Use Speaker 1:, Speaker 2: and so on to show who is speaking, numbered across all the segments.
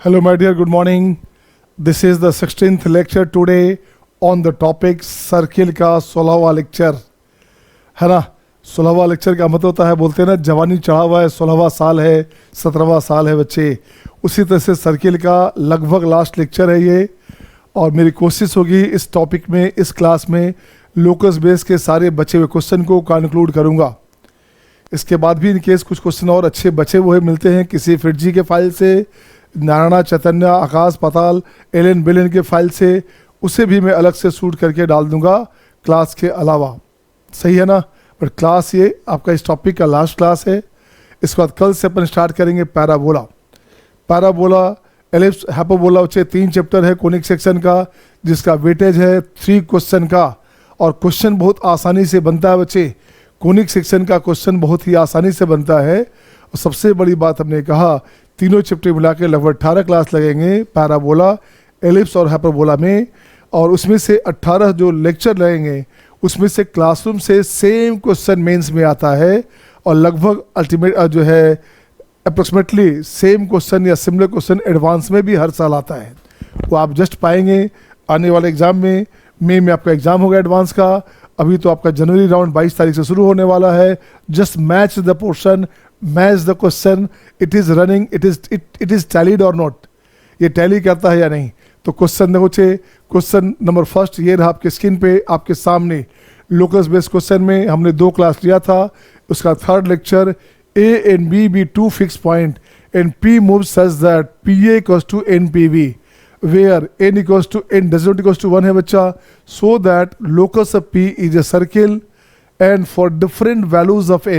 Speaker 1: Hello, my dear. Good morning. This is the 16th lecture today on the topic circle का 16वां lecture है ना। 16वां lecture का मतलब होता है, बोलते हैं ना, जवानी चढ़ा हुआ है, 16वां साल है, 17वां साल है बच्चे। उसी तरह से सर्किल का लगभग लास्ट लेक्चर है ये। और मेरी कोशिश होगी इस टॉपिक में, इस क्लास में लोकस बेस के सारे बचे हुए क्वेश्चन को कंक्लूड करूँगा। इसके बाद भी इन केस कुछ क्वेश्चन और अच्छे बचे हुए मिलते हैं किसी फिटजी के फाइल से, नारायणा, चैतन्य, आकाश पाताल, एलन बेलन के फाइल से, उसे भी मैं अलग से शूट करके डाल दूंगा क्लास के अलावा। सही है ना। बट क्लास ये आपका इस टॉपिक का लास्ट क्लास है। इसके बाद कल से अपन स्टार्ट करेंगे पैराबोला। पैराबोला, एलिप्स, हाइपरबोला, बच्चे 3 चैप्टर है कोनिक सेक्शन का, जिसका वेटेज है 3 क्वेश्चन का। और क्वेश्चन बहुत आसानी से बनता है बच्चे। कोनिक सेक्शन का क्वेश्चन बहुत ही आसानी से बनता है। और सबसे बड़ी बात हमने कहा, तीनों चैप्टर मिला के लगभग 18 क्लास लगेंगे पैराबोला, एलिप्स और हाइपरबोला में। और उसमें से 18 जो लेक्चर लगेंगे उसमें से क्लासरूम से सेम क्वेश्चन मेंस में आता है। और लगभग अल्टीमेट जो है अप्रोक्सीमेटली सेम क्वेश्चन या सिमिलर क्वेश्चन एडवांस में भी हर साल आता है। वो आप जस्ट पाएंगे आने वाले एग्ज़ाम में। मई में आपका एग्ज़ाम होगा एडवांस का। अभी तो आपका जनवरी राउंड 22 तारीख से शुरू होने वाला है। Just match the portion, match the question. It is running, it is tallied और नॉट, ये टैली करता है या नहीं। तो क्वेश्चन देखो छे, क्वेश्चन नंबर फर्स्ट ये रहा आपके स्क्रीन पे आपके सामने। लोकस बेस्ड क्वेश्चन में हमने 2 क्लास लिया था। उसका third lecture, A and B be 2 fixed point and P moves such that PA equals to NPV where N equals to N does not equals to 1 है बच्चा। So that locus of P is a circle and for different values of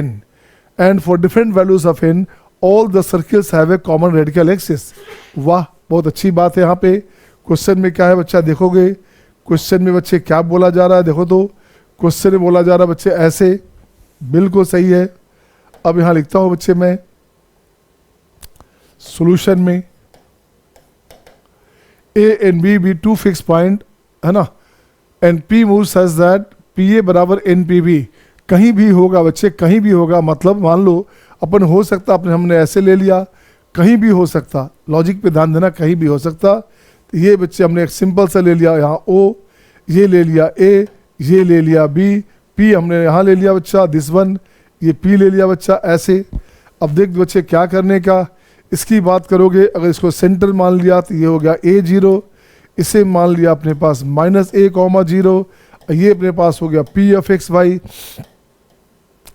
Speaker 1: N all the circles have a common radical axis। वाह, बहुत अच्छी बात है। यहाँ पे question में क्या है बच्चा, देखोगे क्वेश्चन में बच्चे क्या बोला जा रहा है। देखो तो क्वेश्चन में बोला जा रहा है बच्चे ऐसे, बिल्कुल सही है। अब यहाँ लिखता हूँ बच्चे मैं सॉल्यूशन में A and B be 2 fixed point है ना, and P moves such that PA बराबर NPV। कहीं भी होगा बच्चे, कहीं भी होगा, मतलब मान लो अपन हो सकता, अपने हमने ऐसे ले लिया, कहीं भी हो सकता। लॉजिक पे ध्यान देना, कहीं भी हो सकता। तो ये बच्चे हमने एक सिंपल सा ले लिया, यहाँ O, ये ले लिया A, ये ले लिया B, P हमने यहाँ ले लिया बच्चा दिस वन, ये P ले लिया बच्चा ऐसे। अब देख बच्चे क्या करने का, इसकी बात करोगे, अगर इसको सेंटर मान लिया तो ये हो गया A0, इसे मान लिया अपने पास -A, 0, ये अपने पास हो गया P of XY।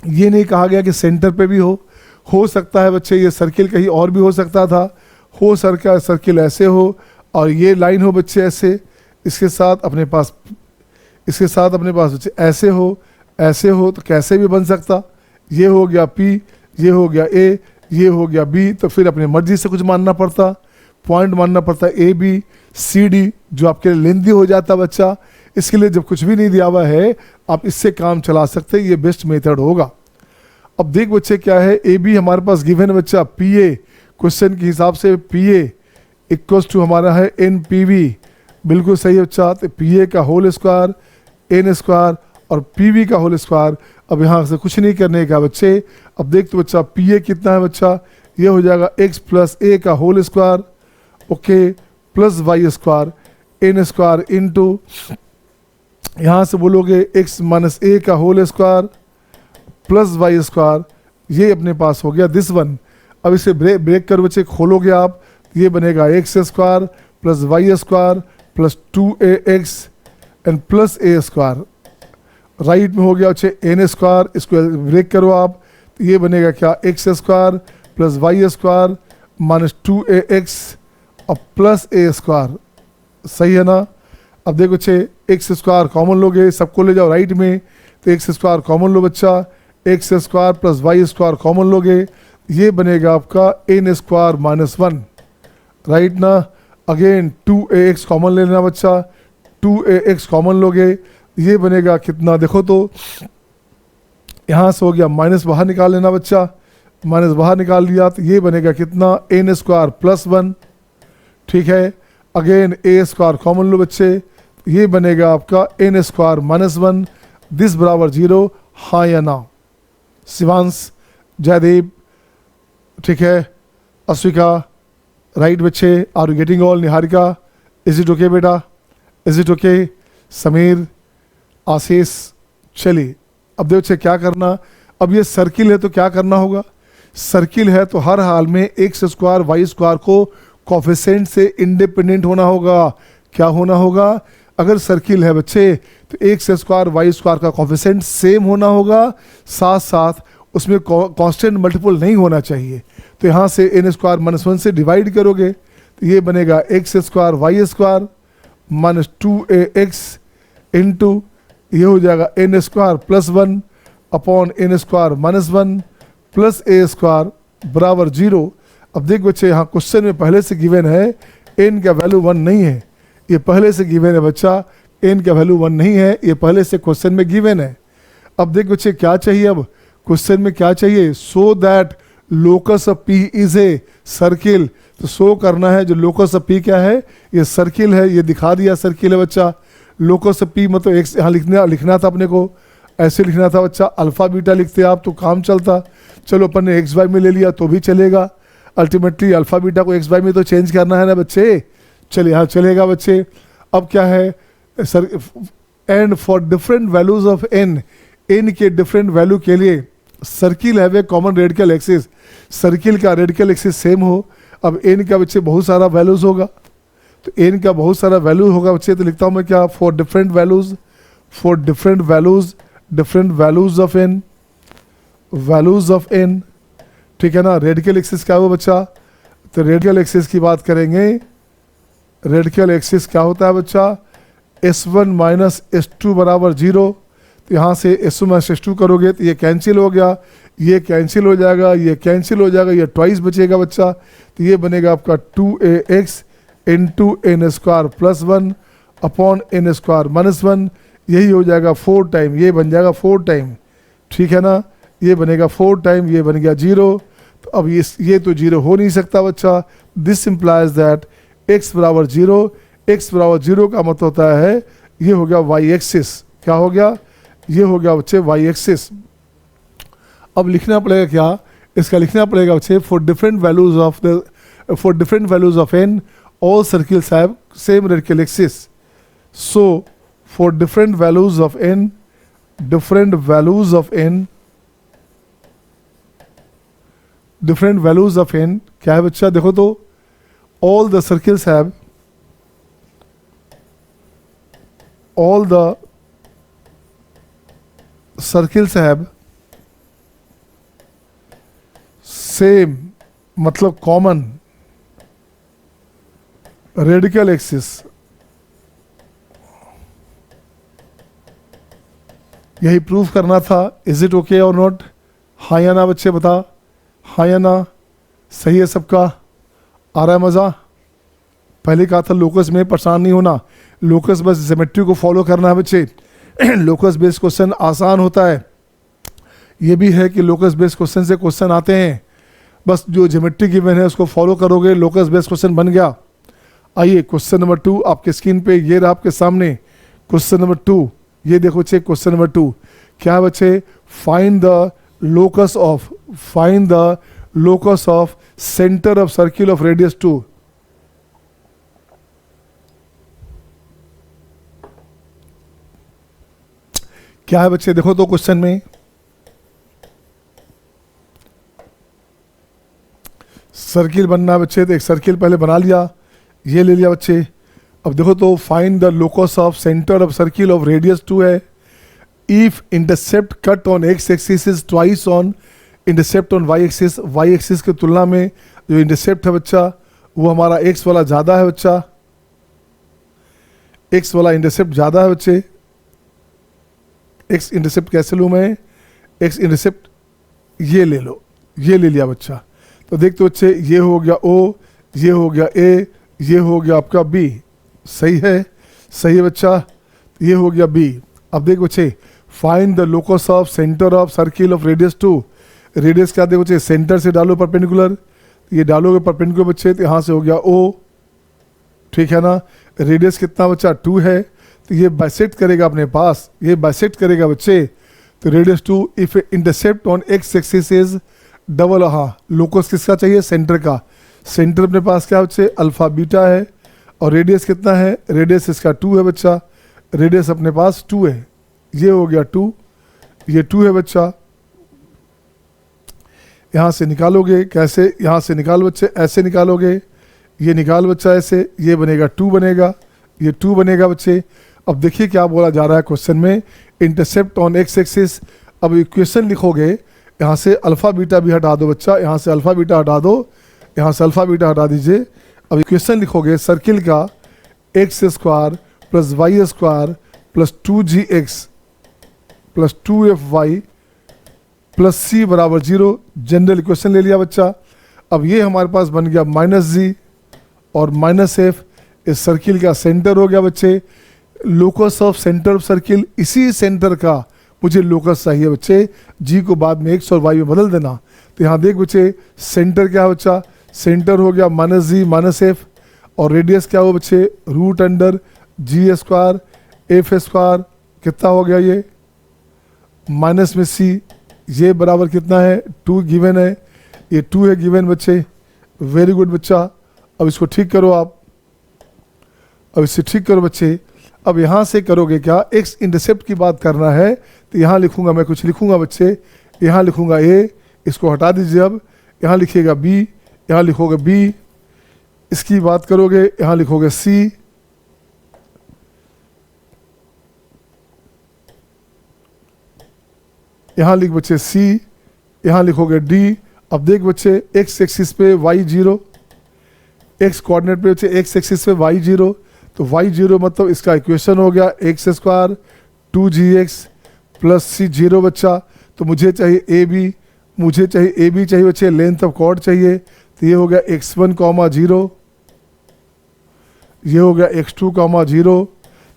Speaker 1: ये नहीं कहा गया कि सेंटर पे भी हो सकता है बच्चे, ये सर्किल कहीं और भी हो सकता था। हो सर्किल ऐसे हो और ये लाइन हो बच्चे ऐसे, इसके साथ अपने पास बच्चे ऐसे हो तो कैसे भी बन सकता। ये हो गया P, ये हो गया A, ये हो गया B। तो फिर अपनी मर्जी से कुछ मानना पड़ता, पॉइंट मानना पड़ता ABCD, जो आपके लिए लेंदी हो जाता बच्चा। इसके लिए जब कुछ भी नहीं दिया हुआ है आप इससे काम चला सकते, ये बेस्ट मेथड होगा। अब देख बच्चे क्या है, AB हमारे पास गिवन है बच्चा, PA क्वेश्चन के हिसाब से PA इक्वल्स टू हमारा है NPV। बिल्कुल सही है बच्चा। तो PA का होल स्क्वायर, N स्क्वायर और PV का होल स्क्वायर। अब यहाँ से कुछ नहीं करने का बच्चे। अब देख तो बच्चा PA कितना है बच्चा, ये हो जाएगा x प्लस A का whole square, okay, plus Y square, N square into, यहाँ से बोलोगे x माइनस A का whole square plus Y square. ये अपने पास हो गया दिस वन। अब इसे ब्रेक कर बच्चे खोलोगे आप, ये बनेगा x square plus Y square plus 2AX and plus A square. Right में हो गया बच्चे N स्क्वायर, इसको ब्रेक करो आप, तो ये बनेगा क्या, x square plus Y square minus 2AX और प्लस A स्क्वायर। सही है ना। अब देखो बच्चे x स्क्वायर कॉमन लोगे, सबको ले जाओ राइट में, तो x स्क्वायर कॉमन लो बच्चा, x square plus Y square common लोगे, ये बनेगा आपका N स्क्वायर माइनस 1, राइट ना। अगेन 2AX कॉमन लेना बच्चा, 2AX कॉमन लोगे, ये बनेगा कितना, देखो तो यहाँ से हो गया माइनस बाहर निकाल लेना बच्चा, माइनस बाहर निकाल लिया तो ये बनेगा कितना, N स्क्वायर प्लस 1। ठीक है, अगेन A स्क्वायर कॉमन लो बच्चे, ये बनेगा आपका N स्क्वायर माइनस 1, दिस बराबर 0। हाँ या ना। शिवांश, जयदीप, ठीक है, अस्विका, राइट बच्चे, are you getting all? Niharika, is it okay बेटा? Is it okay? Sameer, Ashish, चलिए अब देखो बच्चे क्या करना। अब ये सर्किल है तो क्या करना होगा? सर्किल है तो हर हाल में एक्स स्क्वायर वाई स्क्वायर को कोफिशिएंट से इंडिपेंडेंट होना होगा। क्या होना होगा? अगर सर्किल है बच्चे तो एक्स स्क्वायर वाई स्क्वायर का कोफिशिएंट सेम होना होगा, साथ साथ उसमें कांस्टेंट मल्टीपल नहीं होना चाहिए। तो यहाँ से एन स्क्वायर माइनस 1 से डिवाइड करोगे तो ये बनेगा x square y square minus 2ax into ये हो जाएगा n square plus 1 upon n square minus 1 plus a square बराबर 0। अब देख बच्चे यहाँ क्वेश्चन में पहले से गिवन है एन का वैल्यू 1 नहीं है, ये पहले से गिवन है बच्चा, एन का वैल्यू 1 नहीं है, ये पहले से क्वेश्चन में गिवन है। अब देख बच्चे क्या चाहिए, अब क्वेश्चन में क्या चाहिए? सो that locus of P is a circle. तो शो करना है जो लोकस ऑफ पी क्या है, ये सर्किल है, ये दिखा दिया सर्किल है बच्चा। लोकस ऑफ पी मतलब एक यहाँ लिखना था अपने को, ऐसे लिखना था बच्चा, अल्फा बीटा लिखते आप तो काम चलता। चलो अपन ने एक्स वाई में ले लिया तो भी चलेगा, अल्टीमेटली अल्फा बीटा को एक्स वाई में तो चेंज करना है ना बच्चे। चलिए हाँ चलेगा बच्चे। अब क्या है sir, and for different values of n, n के डिफरेंट वैल्यू के लिए सर्किल है वे कॉमन रेडिकल एक्सिस, सर्किल का रेडिकल एक्सिस सेम हो। अब एन का बच्चे बहुत सारा वैल्यूज होगा, तो एन का बहुत सारा वैल्यू होगा बच्चे, तो लिखता हूँ मैं क्या, for different values, for different values, different values of n, values of n, ठीक है ना। रेडिकल एक्सिस क्या हो बच्चा, तो रेडिकल एक्सिस की बात करेंगे। रेडिकल एक्सिस क्या होता है बच्चा, S1 माइनस S2 बराबर 0। तो यहाँ से S1 माइनस S2 करोगे तो ये कैंसिल हो गया, ये कैंसिल हो जाएगा, ये कैंसिल हो जाएगा, ये ट्वाइस बचेगा बच्चा। तो ये बनेगा आपका 2ax into n square plus 1 upon n square minus 1, यही हो जाएगा 4 टाइम, ये बन जाएगा 4 टाइम, ठीक है ना। ये बनेगा 4 टाइम, ये बन गया 0। तो अब ये तो 0 हो नहीं सकता बच्चा। दिस इम्प्लाइज दैट x बराबर 0, x बराबर 0 का मतलब होता है ये हो गया y एक्सिस, क्या हो गया, ये हो गया बच्चे y एक्सिस। अब लिखना पड़ेगा क्या, इसका लिखना पड़ेगा बच्चे, for different values of the, for different values of n all circles have same radical axis. So for different values of n, different values of n, different values of n क्या है बच्चा, देखो तो all the circles have, all the circles have same मतलब common radical axis. यही proof करना था। Is it okay और नॉट? हाँ या ना बच्चे बता, हाँ या ना? सही है सबका? आ रहा है मज़ा? पहले कहा था लोकस में परेशान नहीं होना, लोकस बस ज्योमेट्री को फॉलो करना है बच्चे। लोकस बेस्ड क्वेश्चन आसान होता है, ये भी है कि लोकस बेस्ड क्वेश्चन से क्वेश्चन आते हैं, बस जो ज्योमेट्री गिवन है उसको फॉलो करोगे, लोकस बेस्ड क्वेश्चन बन गया। आइए क्वेश्चन नंबर 2 आपके स्क्रीन पे ये रहा आपके सामने। क्वेश्चन नंबर 2 ये देखो बच्चे, क्वेश्चन नंबर 2 क्या है बच्चे, find the locus of, find the locus of centre of circle of radius 2। क्या है बच्चे, देखो तो क्वेश्चन में सर्किल बनना है बच्चे, तो एक सर्किल पहले बना लिया, ये ले लिया बच्चे। अब देखो तो find the locus of centre of circle of radius 2 है। If intercept cut on x axis is twice on intercept on y axis, y axis की तुलना में जो इंटरसेप्ट है बच्चा वो हमारा एक्स वाला ज़्यादा है बच्चा, एक्स वाला इंटरसेप्ट ज़्यादा है बच्चे। एक्स इंटरसेप्ट कैसे लूँ मैं, एक्स इंटरसेप्ट ये ले लो, ये ले लिया बच्चा। तो देखते बच्चे ये हो गया O, ये हो गया A, ये हो गया आपका B, सही है, सही है बच्चा, ये हो गया B। अब देख बच्चे find the locus of centre of circle of radius 2। Radius क्या देखो बच्चे, सेंटर से डालो परपेंडिकुलर, ये डालोगे परपेंडिकुलर बच्चे तो यहाँ से हो गया O, ठीक है ना। रेडियस कितना बच्चा 2 है, तो ये बाइसेक्ट करेगा अपने पास, ये बाइसेक्ट करेगा बच्चे। तो radius 2 if intercept on x axis is double, हाँ लोकस किसका चाहिए, सेंटर का, सेंटर अपने पास क्या है बच्चे, अल्फा बीटा है, और रेडियस कितना है, रेडियस इसका 2 है बच्चा, रेडियस अपने पास 2 है, ये हो गया 2, ये 2 है बच्चा। यहाँ से निकालोगे कैसे, यहाँ से निकाल बच्चे, ऐसे निकालोगे, ये निकाल बच्चा ऐसे, ये बनेगा 2 बनेगा, ये 2 बनेगा बच्चे। अब देखिए क्या बोला जा रहा है क्वेश्चन में, इंटरसेप्ट ऑन एक्स एक्सिस। अब इक्वेशन लिखोगे, यहाँ से अल्फा बीटा भी हटा दो बच्चा, यहाँ से अल्फा बीटा हटा दो, यहाँ से अल्फा बीटा हटा दीजिए। अब इक्वेशन लिखोगे सर्किल का x square plus y square plus 2gx plus 2fy plus c बराबर 0, जनरल इक्वेशन ले लिया बच्चा। अब ये हमारे पास बन गया -g और -f, इस सर्किल का सेंटर हो गया बच्चे, locus of centre of circle, इसी सेंटर का मुझे लोकस चाहिए बच्चे, जी को बाद में x और y में बदल देना। तो यहाँ देख बच्चे सेंटर क्या है बच्चा, सेंटर हो गया -g -f, और रेडियस क्या हो बच्चे, √g स्क्वायर f स्क्वायर, कितना हो गया ये, माइनस में c, ये बराबर कितना है 2 गिवन है, ये 2 है गिवन बच्चे, वेरी गुड बच्चा। अब इसको ठीक करो आप, अब इसे ठीक करो बच्चे। अब यहाँ से करोगे क्या, एक्स इंटरसेप्ट की बात करना है, तो यहाँ लिखूंगा मैं, कुछ लिखूंगा बच्चे, यहाँ लिखूंगा a, इसको हटा दीजिए। अब यहाँ लिखिएगा b, यहाँ लिखोगे b, इसकी बात करोगे, यहाँ लिखोगे c, यहाँ लिख बच्चे c, यहाँ लिखोगे d। अब देख बच्चे x एक्सिस पे y 0, x कोऑर्डिनेट पे बच्चे x एक्सिस पे y 0, तो y 0 मतलब इसका इक्वेशन हो गया x square 2gx plus c 0 बच्चा। तो मुझे चाहिए AB, मुझे चाहिए AB चाहिए बच्चे, लेंथ ऑफ कॉर्ड चाहिए, तो ये हो गया x1, 0, ये हो गया x2, 0।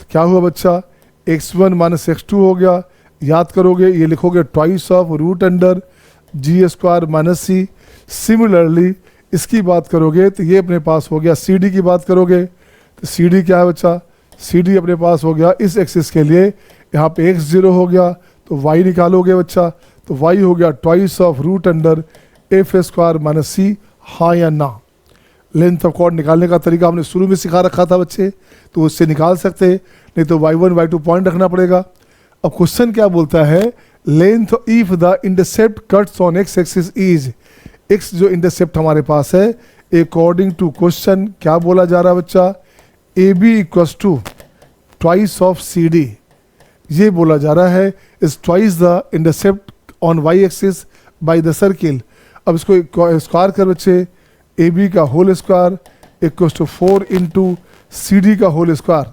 Speaker 1: तो क्या हुआ बच्चा, x1 माइनस x2 हो गया, याद करोगे ये लिखोगे twice of √g square minus c। Similarly इसकी बात करोगे तो ये अपने पास हो गया, CD की बात करोगे तो CD क्या है बच्चा, CD अपने पास हो गया इस एक्सिस के लिए, यहाँ पे x0 हो गया, तो y निकालोगे बच्चा, तो y हो गया twice of √f square minus c, हाँ या ना। लेंथ ऑफ कॉर्ड निकालने का तरीका हमने शुरू में सिखा रखा था बच्चे, तो उससे निकाल सकते, नहीं तो y1 y2 पॉइंट रखना पड़ेगा। अब क्वेश्चन क्या बोलता है, length if the intercept cuts on x axis is, x जो इंटरसेप्ट हमारे पास है, अकॉर्डिंग टू क्वेश्चन क्या बोला जा रहा है बच्चा, AB equals to twice of CD, ये बोला जा रहा है, is twice the intercept on y axis by the circle. अब इसको स्क्वायर कर बच्चे, AB का whole square equals to 4 into CD का होल स्क्वायर।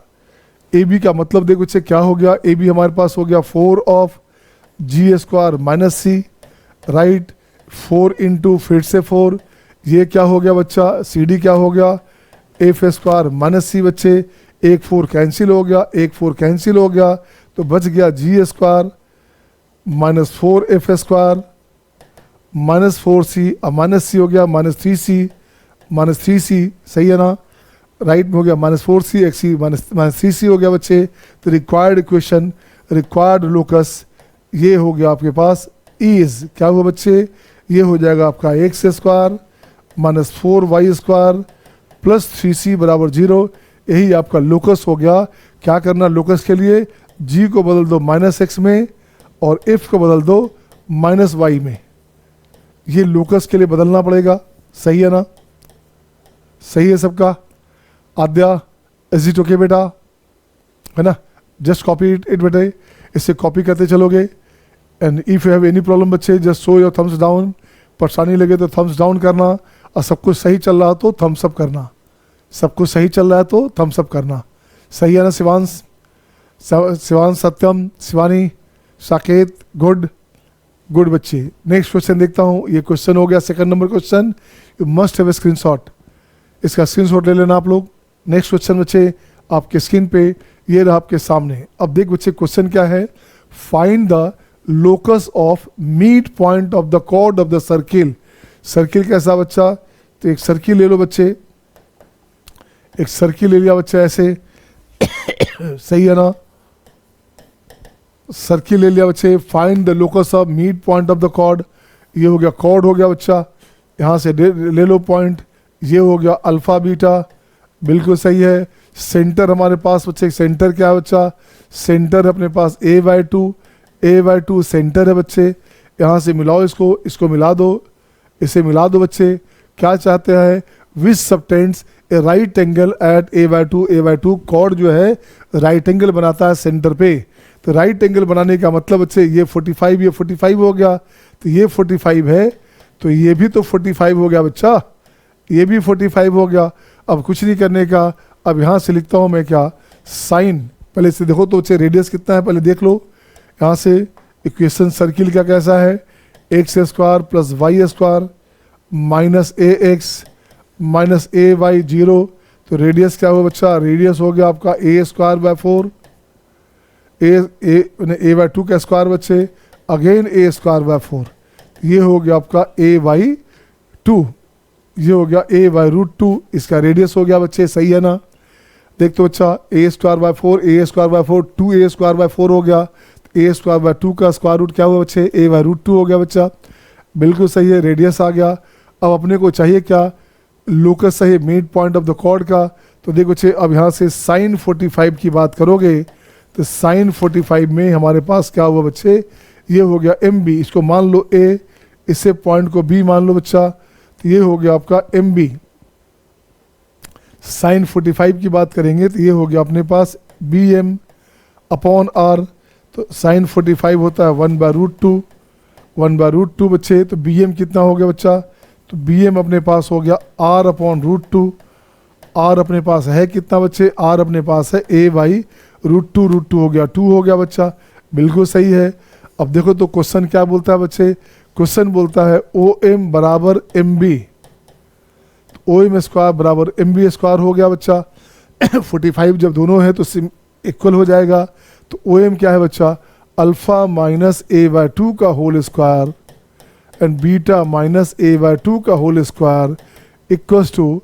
Speaker 1: AB का मतलब देखो बच्चे क्या हो गया, AB हमारे पास हो गया 4 of g square minus c, right, 4 into फिर से 4, ये क्या हो गया बच्चा, CD क्या हो गया, f स्क्वायर माइनस c बच्चे, 1 4 कैंसिल हो गया, 1 4 कैंसिल हो गया, तो बच गया g square minus 4f square minus 4c, अब माइनस c हो गया माइनस 3c, सही है ना, राइट में हो गया -4c xc माइनस 3c हो गया बच्चे। तो रिक्वायर्ड इक्वेशन, रिक्वायर्ड लोकस ये हो गया आपके पास इज, क्या हुआ बच्चे, ये हो जाएगा आपका x square minus 4y square plus 3c बराबर 0, यही आपका लोकस हो गया। क्या करना लोकस के लिए, g को बदल दो -x में और f को बदल दो -y में, ये लोकस के लिए बदलना पड़ेगा, सही है ना, सही है सबका। आद्या इज इट ओके बेटा, है ना, जस्ट कॉपी इट बेटे, इससे कॉपी करते चलोगे। And if you have any problem बच्चे just show your thumbs down, परेशानी लगे तो थम्स डाउन करना, और सब कुछ सही चल रहा तो थम्स अप करना, सब कुछ सही चल रहा है तो थम्स अप करना, सही है ना। शिवांश, शिवांश, सत्यम, शिवानी, साकेत, गुड गुड बच्चे। नेक्स्ट क्वेश्चन देखता हूँ, ये क्वेश्चन हो गया second number question, you must have a screenshot, इसका स्क्रीनशॉट ले लेना आप लोग। नेक्स्ट क्वेश्चन बच्चे आपके स्क्रीन पे ये रहा आपके सामने। अब देख बच्चे क्वेश्चन क्या है, find the locus of mid point of the chord of the circle. Circle कैसा बच्चा, तो एक सर्किल ले लो बच्चे, एक सर्किल ले लिया बच्चा ऐसे सही है ना, सर्किल ले लिया बच्चे। Find the locus of mid point of the chord, ये हो गया कॉर्ड हो गया बच्चा, यहाँ से ले लो पॉइंट, ये हो गया अल्फ़ा बीटा, बिल्कुल सही है। सेंटर हमारे पास बच्चे, सेंटर क्या है बच्चा, सेंटर है अपने पास a/2, a/2 सेंटर है बच्चे। यहाँ से मिलाओ इसको, इसको मिला दो, इसे मिला दो बच्चे। क्या चाहते हैं, which subtends a right angle at a/2, a/2 chord जो है राइट एंगल बनाता है सेंटर पे। तो राइट एंगल बनाने का मतलब बच्चे ये 45, ये 45 हो गया, तो ये 45 है, तो ये भी तो 45 हो गया बच्चा, ये भी 45 हो गया। अब कुछ नहीं करने का, अब यहाँ से लिखता हूँ मैं क्या, साइन, पहले से देखो तो बच्चे रेडियस कितना है पहले देख लो। यहाँ से इक्वेशन सर्किल का कैसा है, x square plus y square minus a x minus a y 0। तो रेडियस क्या हुआ बच्चा, रेडियस हो गया आपका ए स्क्वायर बाय 4, a/2 का स्क्वायर बच्चे, अगेन ए स्क्वायर बाय 4, ये हो गया आपका a/2, ये हो गया a/√2, इसका रेडियस हो गया बच्चे, सही है ना। देख तो बच्चा a square by 4, a square by 4, 2a square by 4 हो गया, a स्क्वायर बाय 2 का स्क्वायर रूट क्या हुआ बच्चे, a/√2 हो गया बच्चा, बिल्कुल सही है, रेडियस आ गया। अब अपने को चाहिए क्या, लोकस है mid point of the chord का। तो देखो बच्चे अब यहाँ से साइन 45 की बात करोगे तो साइन 45 में हमारे पास क्या हुआ बच्चे, ये हो गया MB, इसको मान लो A, इससे पॉइंट को B मान लो बच्चा, तो ये हो गया आपका MB। साइन 45 की बात करेंगे तो ये हो गया अपने पास BM अपॉन R। तो साइन 45 होता है 1/√2, 1/√2 बच्चे। तो BM कितना हो गया बच्चा, तो BM अपने पास हो गया R/√2। R अपने पास है कितना बच्चे, R अपने पास है a/√2, √2 हो गया 2 हो गया बच्चा, बिल्कुल सही है। अब देखो तो क्वेश्चन क्या बोलता है बच्चे, क्वेश्चन बोलता है OM बराबर MB, OM स्क्वायर बराबर MB स्क्वायर हो गया बच्चा। 45 जब दोनों है तो इक्वल हो जाएगा। तो OM क्या है बच्चा, अल्फा माइनस a/2 का whole square and beta minus a/2 का whole square equals to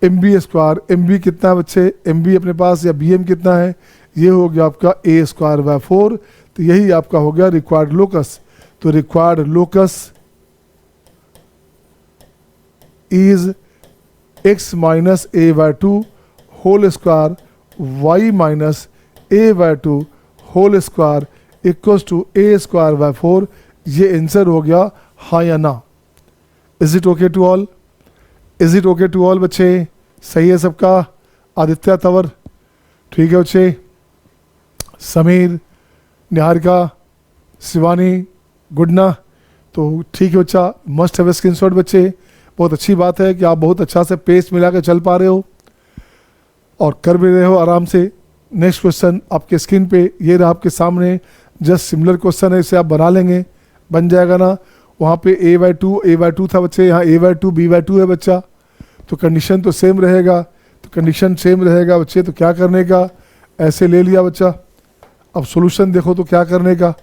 Speaker 1: MB square. MB कितना है बच्चे, MB अपने पास या BM कितना है, ये हो गया आपका a स्क्वायर बाय 4। तो यही आपका हो गया रिक्वायर्ड लोकस। तो required locus is x minus a/2 whole square y minus a/2 whole square equals to a square by 4। ये आंसर हो गया, हाँ या ना। Is it okay to all, is it okay to all बच्चे, सही है सबका। आदित्य तंवर ठीक है बच्चे, समीर, निहारिका, शिवानी, गुडना, तो ठीक है बच्चा, मस्ट हैव स्क्रीनशॉट बच्चे। बहुत अच्छी बात है कि आप बहुत अच्छा से पेस मिला के चल पा रहे हो और कर भी रहे हो आराम से। नेक्स्ट क्वेश्चन आपके स्क्रीन पे ये रहा आपके सामने, जस्ट सिमिलर क्वेश्चन है, इसे आप बना लेंगे, बन जाएगा ना। वहाँ पे a/2 था बच्चे, यहाँ a/2 b/2 है बच्चा, तो कंडीशन तो सेम रहेगा। तो कंडीशन सेम रहेगा बच्चे, तो क्या करने का, ऐसे ले लिया बच्चा। अब सॉल्यूशन देखो तो क्या करने का,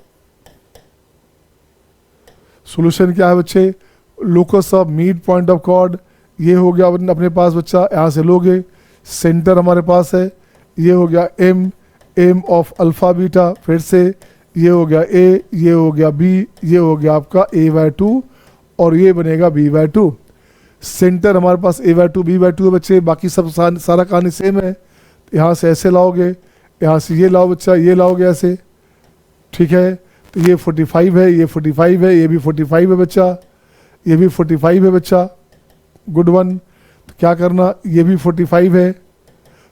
Speaker 1: सॉल्यूशन क्या है बच्चे, locus of mid point of chord, ये हो गया अपने पास बच्चा, यहाँ से लोगे, सेंटर हमारे पास है, ये हो गया M ऑफ अल्फा बीटा, फिर से ये हो गया A, ये हो गया B, ये हो गया आपका a/2 और ये बनेगा b/2। सेंटर हमारे पास a/2 b/2 है बच्चे, बाकी सब सारा कहानी सेम है। यहाँ से ऐसे लाओगे, यहाँ से ये लाओ बच्चा, ये लाओगे ऐसे, ठीक है। तो ये 45 है, ये 45 है, ये भी 45 है बच्चा, ये भी 45 है बच्चा, गुड वन। तो क्या करना, ये भी 45 है,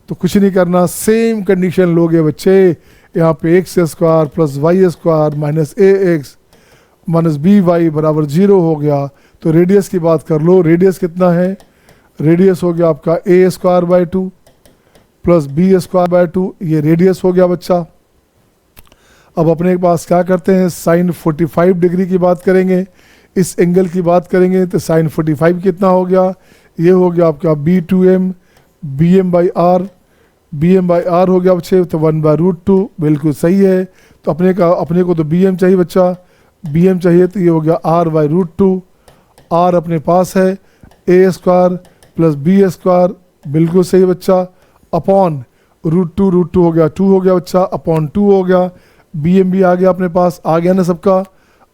Speaker 1: तो कुछ नहीं करना, सेम कंडीशन लोगे बच्चे। यहाँ पे x square plus y square minus ax minus by बराबर 0 हो गया। तो रेडियस की बात कर लो, रेडियस कितना है, रेडियस हो गया आपका a square bye 2 plus b square by 2, ये रेडियस हो गया बच्चा। अब अपने पास क्या करते हैं, साइन 45 डिग्री की बात करेंगे, इस एंगल की बात करेंगे। तो साइन 45 कितना हो गया, ये हो गया आपका b2m bm बाई आर हो गया बच्चे, तो 1/√2, बिल्कुल सही है। तो अपने को तो bm चाहिए बच्चा, bm चाहिए, तो ये हो गया r/√2। r अपने पास है a square plus b square, बिल्कुल सही बच्चा, अपॉन √2 हो गया 2 हो गया बच्चा, अपॉन 2 हो गया। bm भी आ गया अपने पास, आ गया ना सबका,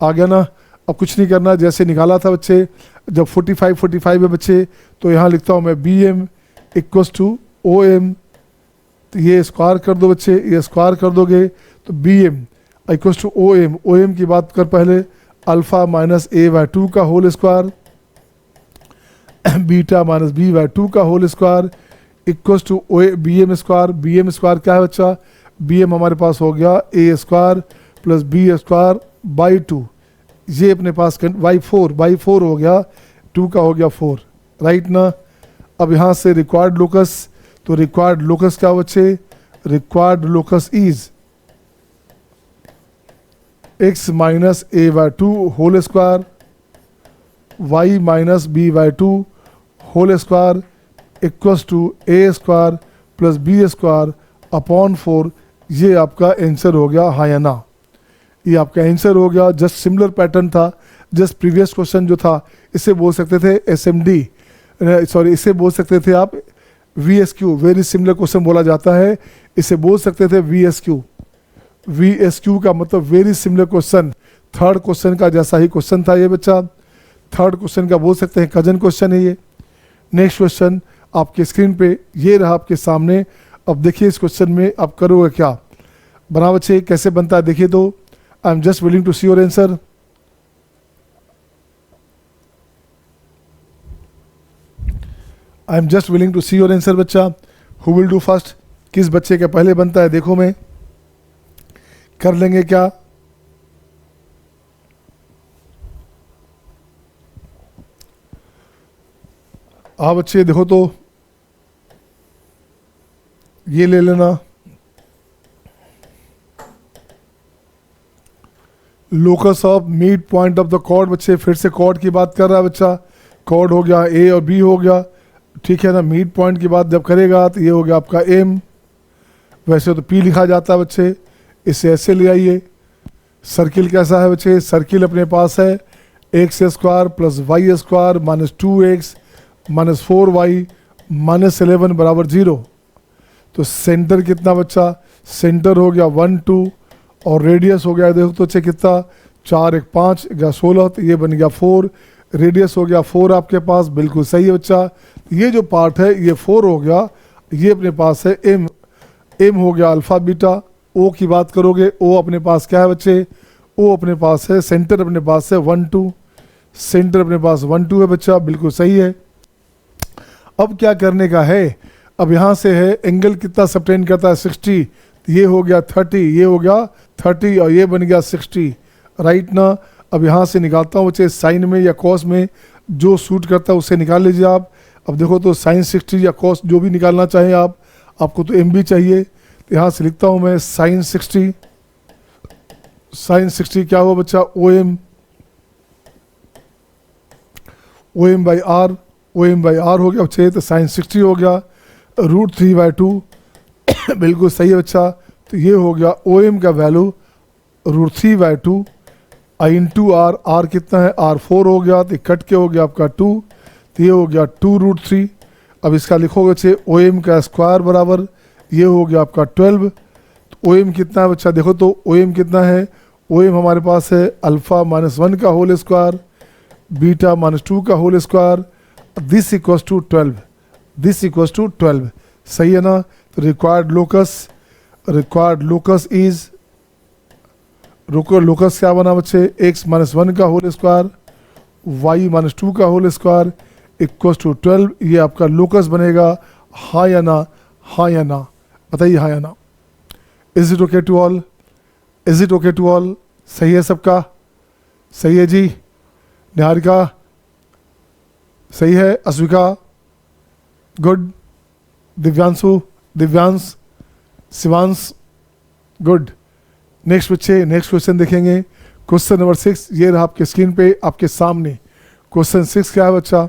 Speaker 1: आ गया ना। अब कुछ नहीं करना, जैसे निकाला था बच्चे जब 45 है बच्चे, तो यहाँ लिखता हूँ मैं B M equals to O M, तो ये स्क्वायर कर दो बच्चे, ये स्क्वायर कर दोगे तो B M equals to O M की बात कर पहले, alpha minus a by two का whole square, beta minus b by two का whole square equals to B M square क्या है बच्चा, बी एम हमारे पास हो गया a square plus b square by two, ये अपने पास बाई फोर हो गया, टू का हो गया 4, राइट ना। अब यहाँ से रिक्वायर्ड लोकस, तो रिक्वायर्ड लोकस क्या बच्चे, required locus is x minus a by two whole square, y minus b by two whole square equals to a square plus b square upon 4। ये आपका आंसर हो गया, हाँ या ना, ये आपका आंसर हो गया। जस्ट सिमिलर पैटर्न था, जस्ट प्रीवियस क्वेश्चन जो था इसे बोल सकते थे SMD, सॉरी इसे बोल सकते थे आप VSQ, वेरी सिमिलर क्वेश्चन बोला जाता है, इसे बोल सकते थे VSQ का मतलब very similar question, third question का जैसा ही क्वेश्चन था ये बच्चा, थर्ड क्वेश्चन का बोल सकते हैं कजन क्वेश्चन है ये। नेक्स्ट क्वेश्चन आपके स्क्रीन पे ये रहा आपके सामने। अब देखिए इस क्वेश्चन में आप करोगे क्या, बना बच्चे कैसे बनता है देखिए तो। I am just willing to see your answer. I am just willing to see your answer बच्चा। हु विल डू फर्स्ट, किस बच्चे का पहले बनता है देखो, मैं कर लेंगे क्या। हाँ बच्चे देखो तो ये ले लेना, locus of mid point of the chord, बच्चे फिर से कॉर्ड की बात कर रहा है बच्चा, कॉर्ड हो गया ए और बी हो गया, ठीक है ना। मिड पॉइंट की बात जब करेगा तो ये हो गया आपका एम, वैसे तो पी लिखा जाता है बच्चे, इसे ऐसे ले आइए। सर्किल कैसा है बच्चे, सर्किल अपने पास है x square plus y square minus 2x minus 4y minus 11 बराबर 0। तो सेंटर कितना बच्चा, सेंटर हो गया 1 2 और रेडियस हो गया देखो तो बच्चे कितना 4 1 5 गया 16, तो ये बन गया 4, रेडियस हो गया 4 आपके पास, बिल्कुल सही है बच्चा। ये जो पार्ट है ये 4 हो गया, ये अपने पास है एम हो गया अल्फा बीटा। ओ की बात करोगे, ओ अपने पास क्या है बच्चे, ओ अपने पास है सेंटर अपने पास है 1 2, सेंटर अपने पास 1 2 है बच्चा, बिल्कुल सही है। अब क्या करने का है, अब यहाँ से है एंगल कितना सबटेंड करता है 60, तो ये हो गया 30, ये हो गया 30 और ये बन गया 60, राइट ना। अब यहाँ से निकालता हूँ बच्चे साइन में या कॉस में जो सूट करता है उससे निकाल लीजिए आप। अब देखो तो साइन 60 या कॉस जो भी निकालना चाहें आप, आपको तो एम भी चाहिए, तो यहाँ से लिखता हूँ मैं साइन 60, साइन 60 क्या हुआ बच्चा O M by R, O M by R हो गया बच्चे, तो साइन 60 हो गया √3/2 बिल्कुल सही है बच्चा। तो ये हो गया ओ एम का value √3/2 I into R, R कितना है R4 हो गया, तो कट के हो गया आपका 2, तो ये हो गया 2√3। अब इसका लिखोगे बच्चे ओ एम का स्क्वायर बराबर ये हो गया आपका 12। तो ओ एम कितना है बच्चा देखो तो ओ एम कितना है, ओ एम हमारे पास है अल्फा माइनस 1 का होल स्क्वायर बीटा माइनस 2 का whole square, this equals to 12, this equals to 12, सही है ना। तो रिक्वायर्ड लोकस इज, लोकस क्या बना बच्चे x माइनस 1 का होल स्क्वायर y माइनस 2 का होल स्क्वायर इक्वल्स टू 12, ये आपका लोकस बनेगा, हाँ या ना, हाँ या ना, बताइए हाँ या ना। Is it okay to all, is it okay to all, सही है सबका, सही है जी। निहारिका सही है, Asvika good, Divyanshu, Divyansh, Shivansh good. Next बच्चे नेक्स्ट क्वेश्चन देखेंगे, क्वेश्चन नंबर 6 ये रहा आपके स्क्रीन पे आपके सामने। क्वेश्चन 6 क्या है बच्चा,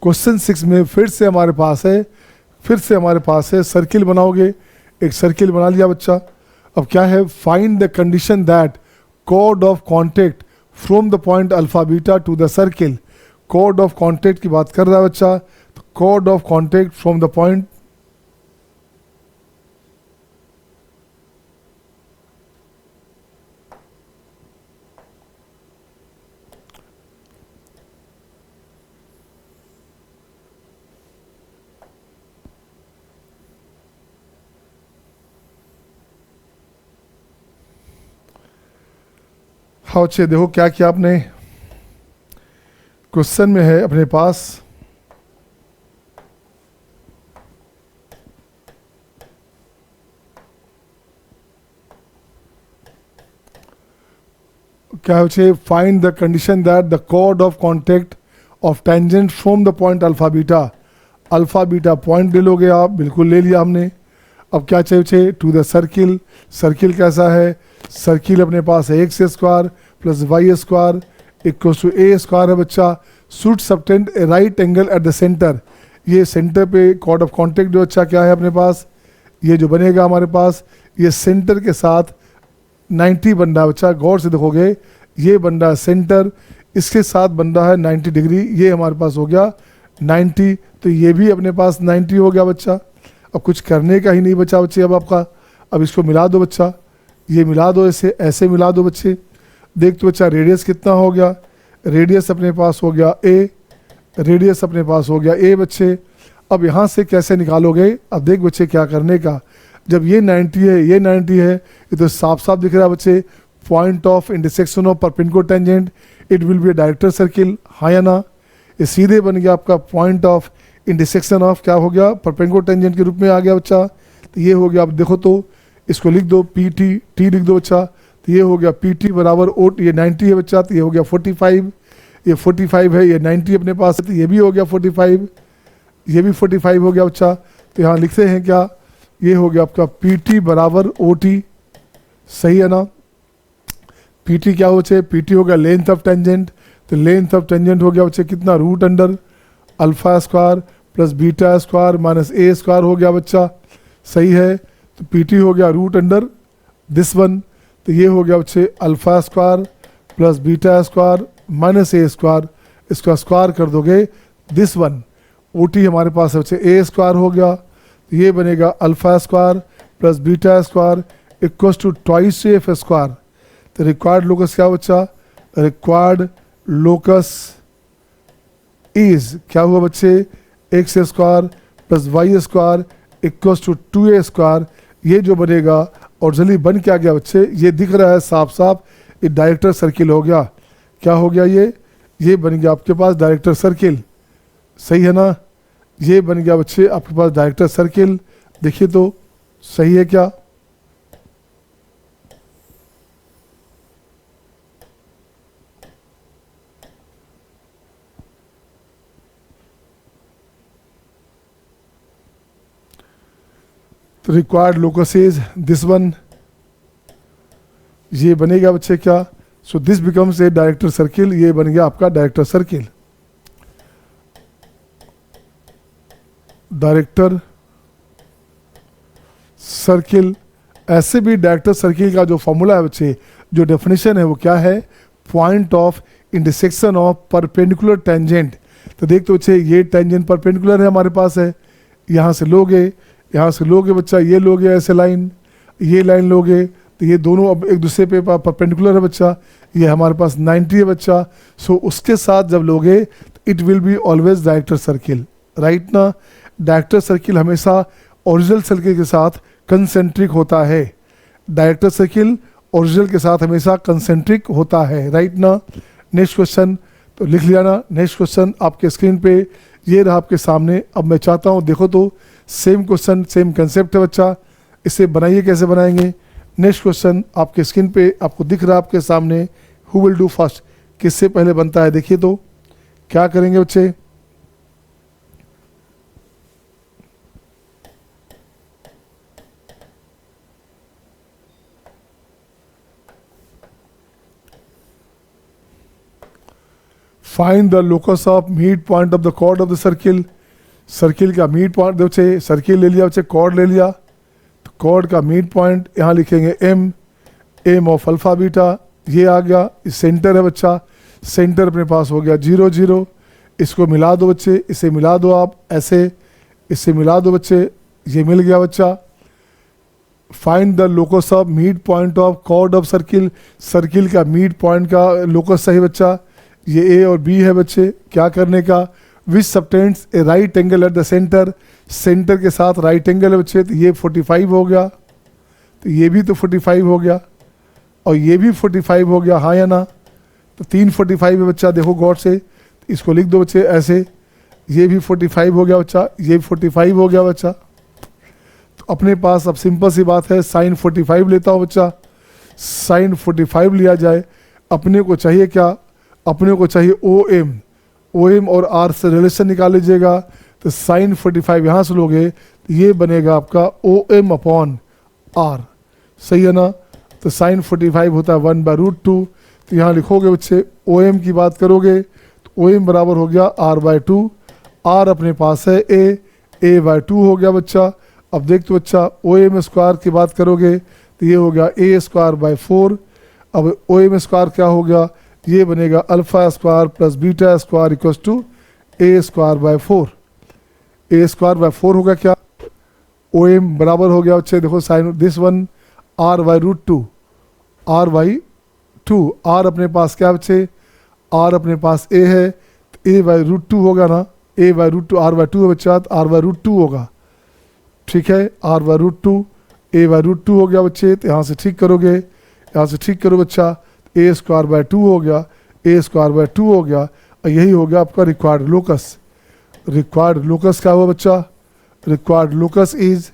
Speaker 1: क्वेश्चन 6 में फिर से हमारे पास है सर्किल बनाओगे, एक सर्किल बना लिया बच्चा। अब क्या है, find the condition that chord of contact from the point alpha beta to the circle, chord of contact की बात कर रहा है बच्चा, तो chord of contact from the point, हाँ बच्चे देखो क्या किया आपने, क्वेश्चन में है अपने पास क्या बच्चे, find the condition that the chord of contact of tangent from the point alpha beta. Alpha beta point ले लोगे आप, बिल्कुल ले लिया हमने। अब क्या चाहिए बच्चे, टू द सर्किल। सर्किल कैसा है, सर्किल अपने पास है x square plus y square equal to a square है बच्चा। Should subtend a right angle at the centre. ये सेंटर पे कॉर्ड ऑफ कॉन्टेक्ट जो अच्छा क्या है अपने पास, ये जो बनेगा हमारे पास, ये सेंटर के साथ 90 बन रहा है बच्चा, गौर से देखोगे ये बन रहा है सेंटर, इसके साथ बन रहा है 90 डिग्री, ये हमारे पास हो गया 90, तो ये भी अपने पास 90 हो गया बच्चा। अब कुछ करने का ही नहीं बचा बच्चे अब आपका, अब इसको मिला दो बच्चा, ये मिला दो, ऐसे ऐसे मिला दो बच्चे। देख तो बच्चा रेडियस कितना हो गया, रेडियस अपने पास हो गया ए, रेडियस अपने पास हो गया ए बच्चे। अब यहाँ से कैसे निकालोगे, अब देख बच्चे क्या करने का, जब ये 90 है ये 90 है, ये तो साफ साफ दिख रहा है बच्चे, point of intersection of perpendicular tangent it will be director circle, हाँ या ना। ये सीधे बन गया आपका पॉइंट ऑफ इंटरसेक्शन ऑफ क्या हो गया, परपेंडिकुलर टेंजेंट के रूप में आ गया बच्चा। तो ये हो गया, आप देखो तो इसको लिख दो पी टी, टी लिख दो बच्चा, तो ये हो गया पी टी बराबर ओ, ये 90 है बच्चा, तो ये हो गया 45, ये 45 है, ये 90 अपने पास है, तो ये भी हो गया 45, ये भी 45 हो गया बच्चा। तो यहाँ लिखते हैं क्या, ये हो गया आपका पी टी बराबर ओ टी, सही है ना। पी टी क्या हो बच्चे, पी टी हो गया लेंथ ऑफ टेंजेंट, तो लेंथ ऑफ टेंजेंट हो गया बच्चे कितना, root under alpha square plus beta square minus a square हो गया बच्चा, सही है। तो पी टी हो गया रूट अंडर दिस वन, तो ये हो गया बच्चे alpha square plus beta square minus a square, इसका स्क्वायर कर दोगे दिस वन, ओ टी हमारे पास है बच्चे ए स्क्वायर हो गया, तो ये बनेगा alpha square plus beta square equals to twice F square. तो रिक्वायर्ड लोकस क्या बच्चा, रिक्वायर्ड लोकस इज क्या हुआ बच्चे, x square plus y square equals to 2a square, ये जो बनेगा और जल्दी बन क्या गया बच्चे, ये दिख रहा है साफ साफ, ये डायरेक्टर सर्किल हो गया। क्या हो गया ये बन गया आपके पास डायरेक्टर सर्किल, सही है ना। ये बन गया बच्चे आपके पास डायरेक्टर सर्किल, देखिए तो सही है क्या। तो required locus is this one, ये बनेगा बच्चे क्या, so this becomes a director circle, ये बन गया आपका डायरेक्टर सर्किल। डायरेक्टर सर्किल, ऐसे भी डायरेक्टर सर्किल का जो फॉर्मूला है बच्चे, जो डेफिनेशन है वो क्या है, point of intersection of perpendicular tangent. तो देख तो बच्चे ये टेंजेंट परपेंडिकुलर है हमारे पास है, यहाँ से लोगे, यहाँ से लोगे बच्चा, ये लोगे ऐसे लाइन, ये लाइन लोगे, तो ये दोनों अब एक दूसरे पे परपेंडिकुलर है बच्चा, ये हमारे पास 90 है बच्चा। सो उसके साथ जब लोगे तो it will be always director circle, right ना। डायरेक्टर सर्किल हमेशा ओरिजिनल सर्किल के साथ कंसेंट्रिक होता है, डायरेक्टर सर्किल ओरिजिनल के साथ हमेशा कंसेंट्रिक होता है, राइट ना। नेक्स्ट क्वेश्चन तो लिख लिया ना, नेक्स्ट क्वेश्चन आपके स्क्रीन पे ये रहा आपके सामने। अब मैं चाहता हूँ देखो तो सेम क्वेश्चन सेम कंसेप्ट है बच्चा, इसे बनाइए, कैसे बनाएंगे। नेक्स्ट क्वेश्चन आपके स्क्रीन पे आपको दिख रहा है आपके सामने, हु विल डू फर्स्ट, किससे पहले बनता है, देखिए तो क्या करेंगे बच्चे। Find the locus of mid point of the chord of the circle. Circle का मिड पॉइंट बच्चे, सर्किल ले लिया बच्चे, कॉर्ड ले लिया, तो कॉर्ड का मिड पॉइंट यहाँ लिखेंगे M, M of alpha beta, ये आ गया, इस सेंटर है बच्चा, सेंटर अपने पास हो गया 0 0, इसको मिला दो बच्चे, इसे मिला दो आप ऐसे, इससे मिला दो बच्चे, ये मिल गया बच्चा। Find the locus of mid point of chord of circle, circle का मिड पॉइंट का लोकस सही बच्चा, ये ए और बी है बच्चे। क्या करने का, which subtends a right angle at the centre, centre के साथ राइट एंगल है बच्चे, तो ये 45 हो गया, तो ये भी तो 45 हो गया। और ये भी 45 हो गया, हाँ या ना? तो 345 है बच्चा, देखो गौर से, इसको लिख दो बच्चे ऐसे, ये भी 45 हो गया बच्चा, ये भी 45 हो गया बच्चा। तो अपने पास अब सिंपल सी बात है, साइन 45 लेता हूँ बच्चा, साइन 45 लिया जाए। अपने को चाहिए क्या? अपने को चाहिए ओ एम और आर से रिलेशन निकाल लीजिएगा। तो साइन 45 यहाँ से लोगे तो ये बनेगा आपका ओ एम अपॉन आर, सही है ना? तो साइन 45 होता है 1/√2। तो यहाँ लिखोगे बच्चे, ओ एम की बात करोगे तो ओ एम बराबर हो गया r/2। आर अपने पास है a/2 हो गया बच्चा। अब देख तो बच्चा, ओ एम स्क्वायर की बात करोगे तो ये हो गया a²/4। अब ओ एम स्क्वायर क्या हो गया? ये बनेगा alpha square plus beta square equals to a²/4। a²/4 होगा क्या? ओ एम बराबर हो गया बच्चे, देखो sign this one r/√2, r/2। r अपने पास क्या बच्चे? r अपने पास a है तो a/√2 होगा ना, a/√2, r/2 है बच्चा तो r/√2 होगा, ठीक है? r/√2 a/√2 हो गया बच्चे। तो यहाँ से ठीक करोगे, यहाँ से ठीक करो बच्चा, a²/2 हो गया, a²/2 हो गया। और यही हो गया आपका रिक्वायर्ड लोकस। रिक्वायर्ड लोकस क्या हुआ बच्चा? Required locus is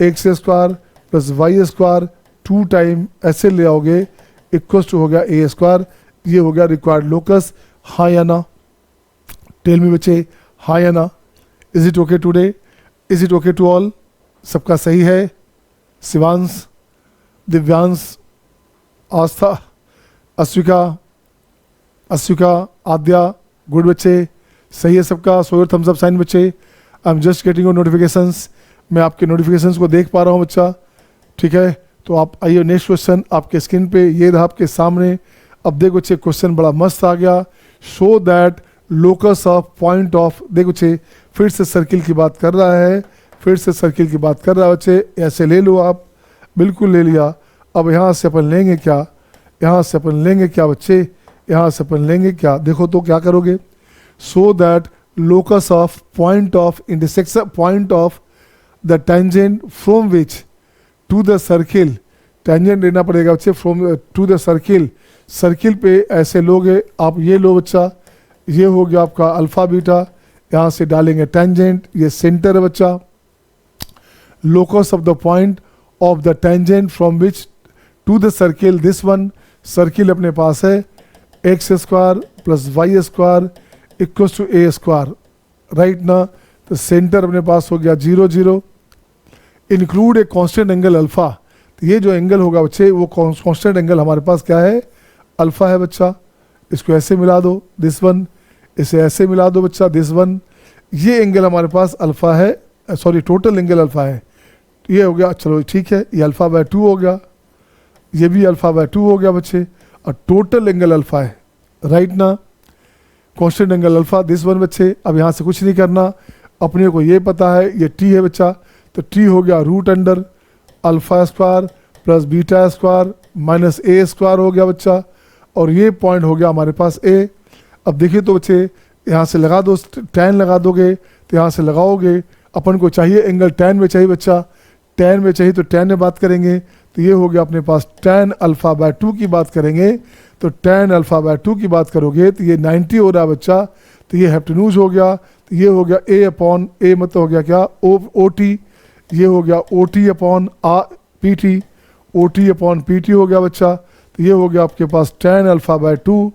Speaker 1: x² plus y² 2 time ऐसे ले आओगे इक्वल्स टू हो गया a²। ये हो गया रिक्वायर्ड लोकस, हाँ या ना? टेल मी बच्चे, हाँ या ना? Is it okay today? Is it okay to all? सबका सही है? शिवांश, दिव्यांश, आस्था, अस्विका, आद्या, गुड बच्चे, सही है सबका? So your thumbs up sign बच्चे। I am just getting your notifications, मैं आपके नोटिफिकेशंस को देख पा रहा हूँ बच्चा, ठीक है? तो आप आइए, नेक्स्ट क्वेश्चन आपके स्क्रीन पे ये रहा आपके सामने। अब देखो बच्चे, क्वेश्चन बड़ा मस्त आ गया। Show that locus of point of, देखो बच्चे फिर से सर्किल की बात कर रहा है, फिर से सर्किल की बात कर रहा है बच्चे। ऐसे ले लो आप, बिल्कुल ले लिया। अब यहाँ से अपन लेंगे क्या? यहाँ से अपन लेंगे क्या बच्चे? यहाँ से अपन लेंगे क्या? देखो तो क्या करोगे? So that locus of point of intersection, point of the tangent from which to the circle, tangent लेना पड़ेगा बच्चे, from to the circle, circle पे ऐसे लोगे आप। ये लो बच्चा, ये हो गया आपका अल्फा बीटा, यहाँ से डालेंगे टेंजेंट, ये सेंटर है बच्चा। Locus of the point of the tangent from which to the circle, this one, circle अपने पास है x² plus y² equals to a², right ना? तो सेंटर अपने पास हो गया 0 0। Include a constant angle alpha, तो ये जो एंगल होगा बच्चे वो कांस्टेंट एंगल हमारे पास क्या है? अल्फा है बच्चा। इसको ऐसे मिला दो, दिस वन, इसे ऐसे मिला दो बच्चा, दिस वन। ये एंगल हमारे पास अल्फा है, सॉरी टोटल एंगल अल्फा है। ये हो गया, चलो ठीक है, ये अल्फा/2 हो गया, ये भी अल्फा/2 हो गया बच्चे, और टोटल एंगल अल्फा है, राइट ना? Constant angle alpha, this one बच्चे। अब यहाँ से कुछ नहीं करना, अपने को ये पता है ये टी है बच्चा, तो टी हो गया √अंडर अल्फा² प्लस बीटा² माइनस a² हो गया बच्चा, और ये पॉइंट हो गया हमारे पास a। अब देखिए तो बच्चे, यहाँ से लगा दो, tan लगा दोगे तो यहाँ से लगाओगे, अपन को चाहिए एंगल tan में चाहिए बच्चा, tan में चाहिए तो tan में बात करेंगे। तो ये हो गया अपने पास tan α/2 की बात करेंगे, तो tan α/2 की बात करोगे तो ये 90 हो रहा है बच्चा, तो ये हेप्टेन्यूज हो गया। तो ये हो गया a/a, मतलब हो गया क्या? OT। ये हो गया OT/PT, OT/PT हो गया बच्चा। तो ये हो गया आपके पास tan α/2।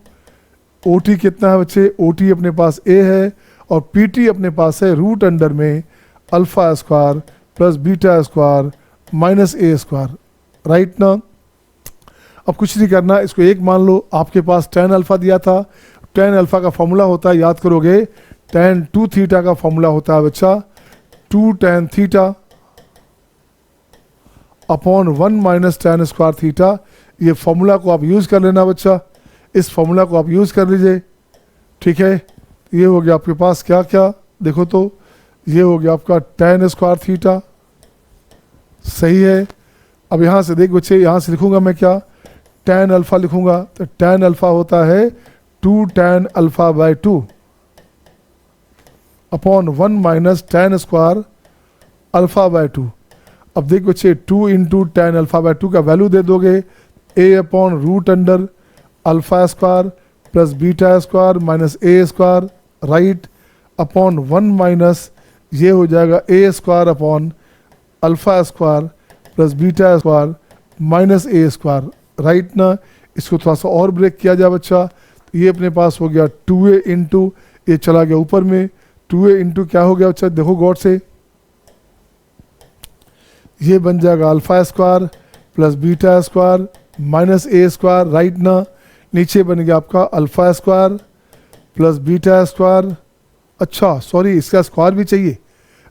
Speaker 1: OT कितना है बच्चे? OT अपने पास a है, और PT अपने पास है √अंडर में अल्फा² प्लस बीटा² माइनस a², राइट ना? अब कुछ नहीं करना, इसको एक मान लो। आपके पास tan अल्फा दिया था, tan अल्फा का फॉर्मूला होता है, याद करोगे, tan 2θ का फॉर्मूला होता है बच्चा 2 tan θ अपॉन 1 माइनस tan² θ। ये फॉर्मूला को आप यूज़ कर लेना बच्चा, इस फॉर्मूला को आप यूज़ कर लीजिए, ठीक है? ये हो गया आपके पास क्या क्या, देखो तो ये हो गया आपका tan² θ, सही है। अब यहाँ से देख बच्चे, यहाँ से लिखूंगा मैं क्या? tan अल्फा लिखूंगा, तो tan अल्फा होता है 2 tan α/2 अपॉन 1 माइनस tan² α/2। अब देख बच्चे, 2 इंटू tan α/2 का वैल्यू दे दोगे a upon root under alpha square plus beta square minus a square right upon 1 minus ये हो जाएगा a square upon alpha square plus beta square minus a square right ना। इसको थोड़ा सा और ब्रेक किया जाए बच्चा, तो ये अपने पास हो गया 2a इंटू ये चला गया ऊपर में 2a इंटू क्या हो गया बच्चा, देखो गौर से, ये बन जाएगा alpha square plus beta square minus a square right ना। नीचे बन गया आपका alpha square plus beta square, अच्छा सॉरी इसका स्क्वायर भी चाहिए,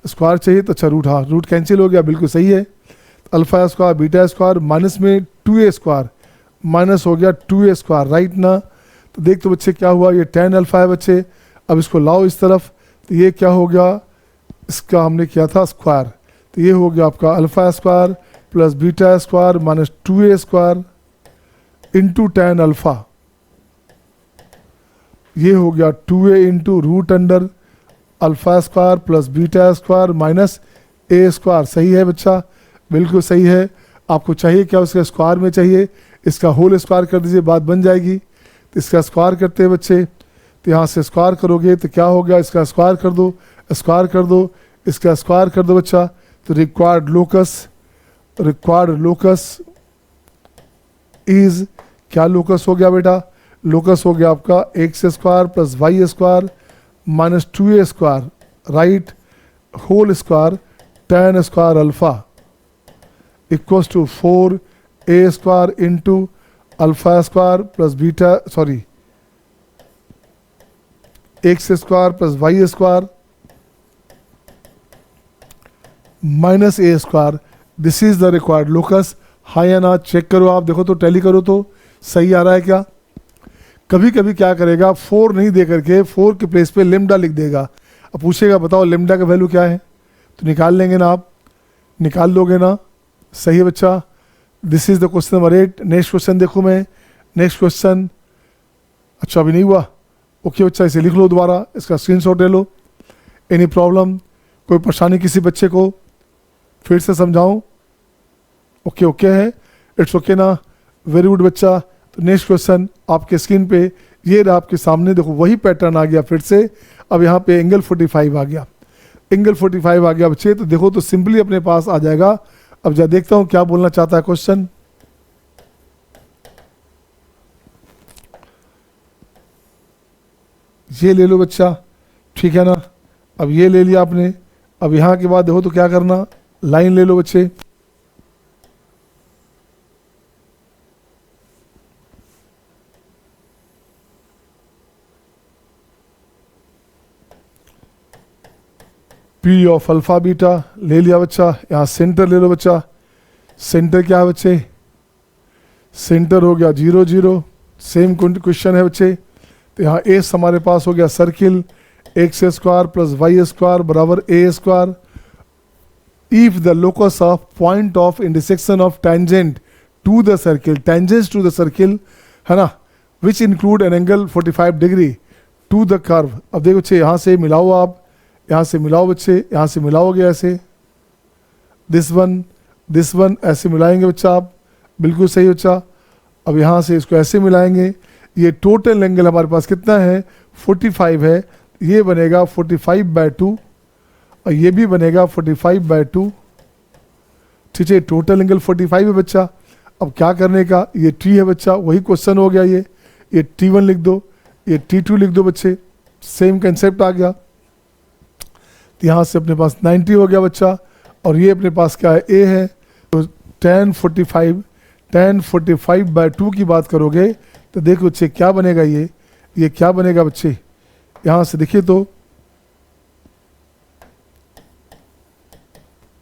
Speaker 1: स्क्वायर चाहिए तो अच्छा रूट, हाँ रूट कैंसिल हो गया, बिल्कुल सही है। Alpha square beta square minus में 2a स्क्वायर माइनस हो गया 2a स्क्वायर राइट ना। तो देख तो बच्चे क्या हुआ, ये tan अल्फा है बच्चे, अब इसको लाओ इस तरफ, तो ये क्या हो गया, इसका हमने किया था स्क्वायर, तो ये हो गया आपका alpha square plus beta square minus 2a square into tan alpha, ये हो गया 2a into root under alpha square plus beta square minus a square. सही है बच्चा, बिल्कुल सही है। आपको चाहिए क्या, उसके स्क्वायर में चाहिए, इसका होल स्क्वायर कर दीजिए, बात बन जाएगी। तो इसका स्क्वायर करते हैं बच्चे, तो यहाँ से स्क्वायर करोगे तो क्या हो गया, इसका स्क्वायर कर दो, स्क्वायर कर दो, इसका स्क्वायर कर दो बच्चा, तो रिक्वायर्ड लोकस इज क्या लोकस हो गया बेटा, लोकस हो गया आपका x square plus y square minus 2a square right whole square tan square alpha equals to 4a square into alpha square plus beta sorry x square plus y square minus a square. This is the required locus. हाँ या ना check करो आप, देखो तो tally करो तो सही आ रहा है क्या। कभी कभी क्या करेगा, 4 नहीं दे करके 4 के प्लेस पे लेमडा लिख देगा। अब पूछेगा बताओ लेमडा का वैल्यू क्या है, तो निकाल लेंगे ना आप, निकाल लोगे ना, सही है बच्चा। This is the question number 8। Next question देखो मैं, नेक्स्ट क्वेश्चन, अच्छा अभी नहीं हुआ, ओके बच्चा इसे लिख लो दोबारा, इसका स्क्रीनशॉट ले लो। एनी प्रॉब्लम, कोई परेशानी किसी बच्चे को, फिर से समझाऊं, ओके ओके है, इट्स ओके ना, वेरी गुड बच्चा। तो नेक्स्ट क्वेश्चन आपके स्क्रीन पे ये रहा आपके सामने, देखो वही पैटर्न आ गया फिर से। अब यहाँ पे एंगल 45 आ गया, एंगल 45 आ गया बच्चे, तो देखो तो सिंपली अपने पास आ जाएगा। अब जा देखता हूँ क्या बोलना चाहता है क्वेश्चन। ये ले लो बच्चा, ठीक है ना। अब ये ले लिया आपने, अब यहाँ के बाद देखो तो क्या करना, लाइन ले लो बच्चे, पी ऑफ अल्फा बीटा ले लिया बच्चा। यहाँ सेंटर ले लो बच्चा, सेंटर क्या है बच्चे, सेंटर हो गया 0 0, सेम क्वेश्चन है बच्चे। तो यहाँ एस हमारे पास हो गया circle, x square plus y square बराबर a square. If the locus of point of intersection of tangent to the circle, tangents to the circle है ना, which include an angle 45 degree to the curve. अब देखो बच्चे यहाँ से मिलाओ आप, यहाँ से मिलाओ बच्चे, यहाँ से मिलाओगे ऐसे, दिस वन ऐसे मिलाएंगे बच्चा आप, बिल्कुल सही बच्चा। अब यहाँ से इसको ऐसे मिलाएंगे, ये टोटल एंगल हमारे पास कितना है 45 है, ये बनेगा 45/2 और ये भी बनेगा 45/2, ठीक है। टोटल एंगल 45 है बच्चा। अब क्या करने का, ये टी है बच्चा, वही क्वेश्चन हो गया, ये T1 लिख दो, ये T2 लिख दो बच्चे, सेम कंसेप्ट आ गया। तो यहाँ से अपने पास 90 हो गया बच्चा, और ये अपने पास क्या है A है, तो tan 45/2 की बात करोगे तो देखो बच्चे क्या बनेगा, ये क्या बनेगा बच्चे, यहाँ से देखिए तो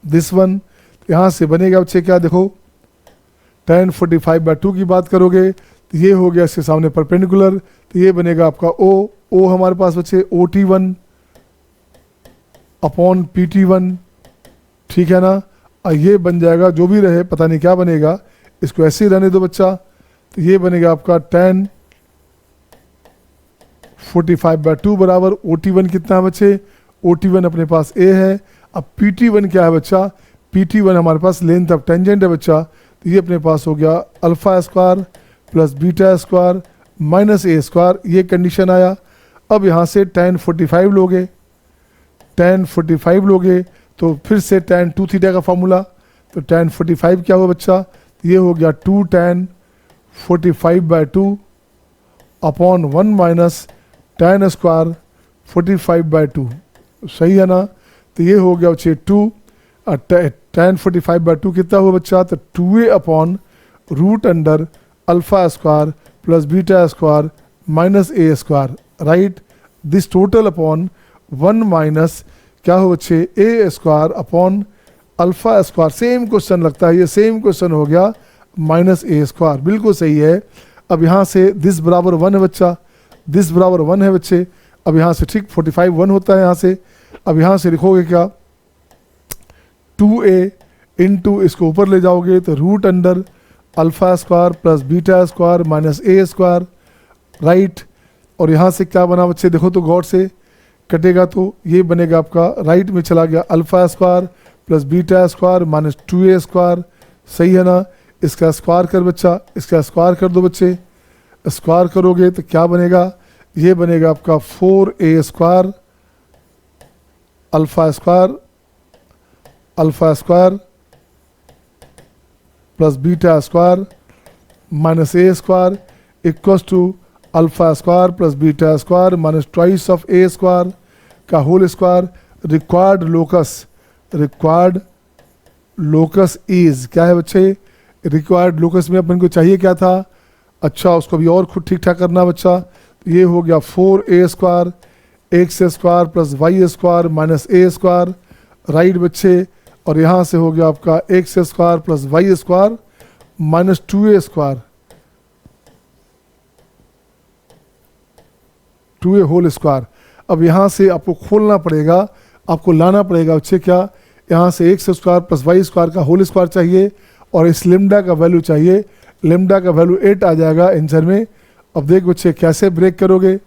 Speaker 1: दिस वन, यहाँ से बनेगा बच्चे क्या, देखो tan 45/2 की बात करोगे तो ये हो गया इसके सामने परपेंडिकुलर, तो ये बनेगा आपका O हमारे पास बच्चे OT1 अपॉन PT1, ठीक है ना। और ये बन जाएगा जो भी रहे, पता नहीं क्या बनेगा, इसको ऐसे ही रहने दो बच्चा। तो ये बनेगा आपका tan 45/2 बराबर OT1 कितना है बच्चे, OT1 अपने पास A है। अब PT1 क्या है बच्चा, PT1 हमारे पास लेंथ ऑफ टेंजेंट है बच्चा, तो ये अपने पास हो गया alpha square plus beta square minus a square, ये कंडीशन आया। अब यहाँ से tan 45 लोगे, tan 45 लोगे तो फिर से tan 2 थीटा का फॉर्मूला, तो tan 45 क्या हुआ बच्चा, ये हो गया 2 tan 45/2 upon 1 minus tan square 45/2, सही है ना। तो ये हो गया बच्चे 2 tan 45/2 कितना हुआ बच्चा, तो 2a upon root under alpha square plus beta square minus a square, right. This total upon 1 minus क्या हो बच्चे a square upon alpha square, same question लगता है, ये सेम क्वेश्चन हो गया माइनस ए स्क्वायर, बिल्कुल सही है। अब यहाँ से दिस बराबर 1 है बच्चा, दिस बराबर 1 है बच्चे। अब यहाँ से ठीक 45 1 होता है यहाँ से। अब यहाँ से लिखोगे क्या, 2a इंटू इसको ऊपर ले जाओगे तो root under alpha square plus beta square minus a square, right. और यहाँ से क्या बना बच्चे, देखो तो गौर से कटेगा तो ये बनेगा आपका राइट में चला गया alpha square plus beta square minus 2a square, सही है ना। इसका स्क्वायर कर बच्चा, इसका स्क्वायर कर दो बच्चे, स्क्वायर करोगे तो क्या बनेगा, ये बनेगा आपका 4a square alpha square plus beta square minus a square equals to alpha square plus beta square minus twice of a square का whole square. Required locus is क्या है बच्चे, रिक्वायर्ड लोकस में अपन को चाहिए क्या था, अच्छा उसको भी और खुद ठीक ठाक करना बच्चा। ये हो गया 4a square x square plus y square minus a square, right बच्चे। और यहाँ से हो गया आपका x square plus y square minus 2a square, 2a whole square. अब यहाँ से आपको खोलना पड़ेगा, आपको लाना पड़ेगा बच्चे क्या, यहाँ से x square plus y square का होल स्क्वायर चाहिए और इस लेमडा का वैल्यू चाहिए, लेमडा का वैल्यू 8 आ जाएगा आंसर में। अब देख बच्चे कैसे ब्रेक करोगे,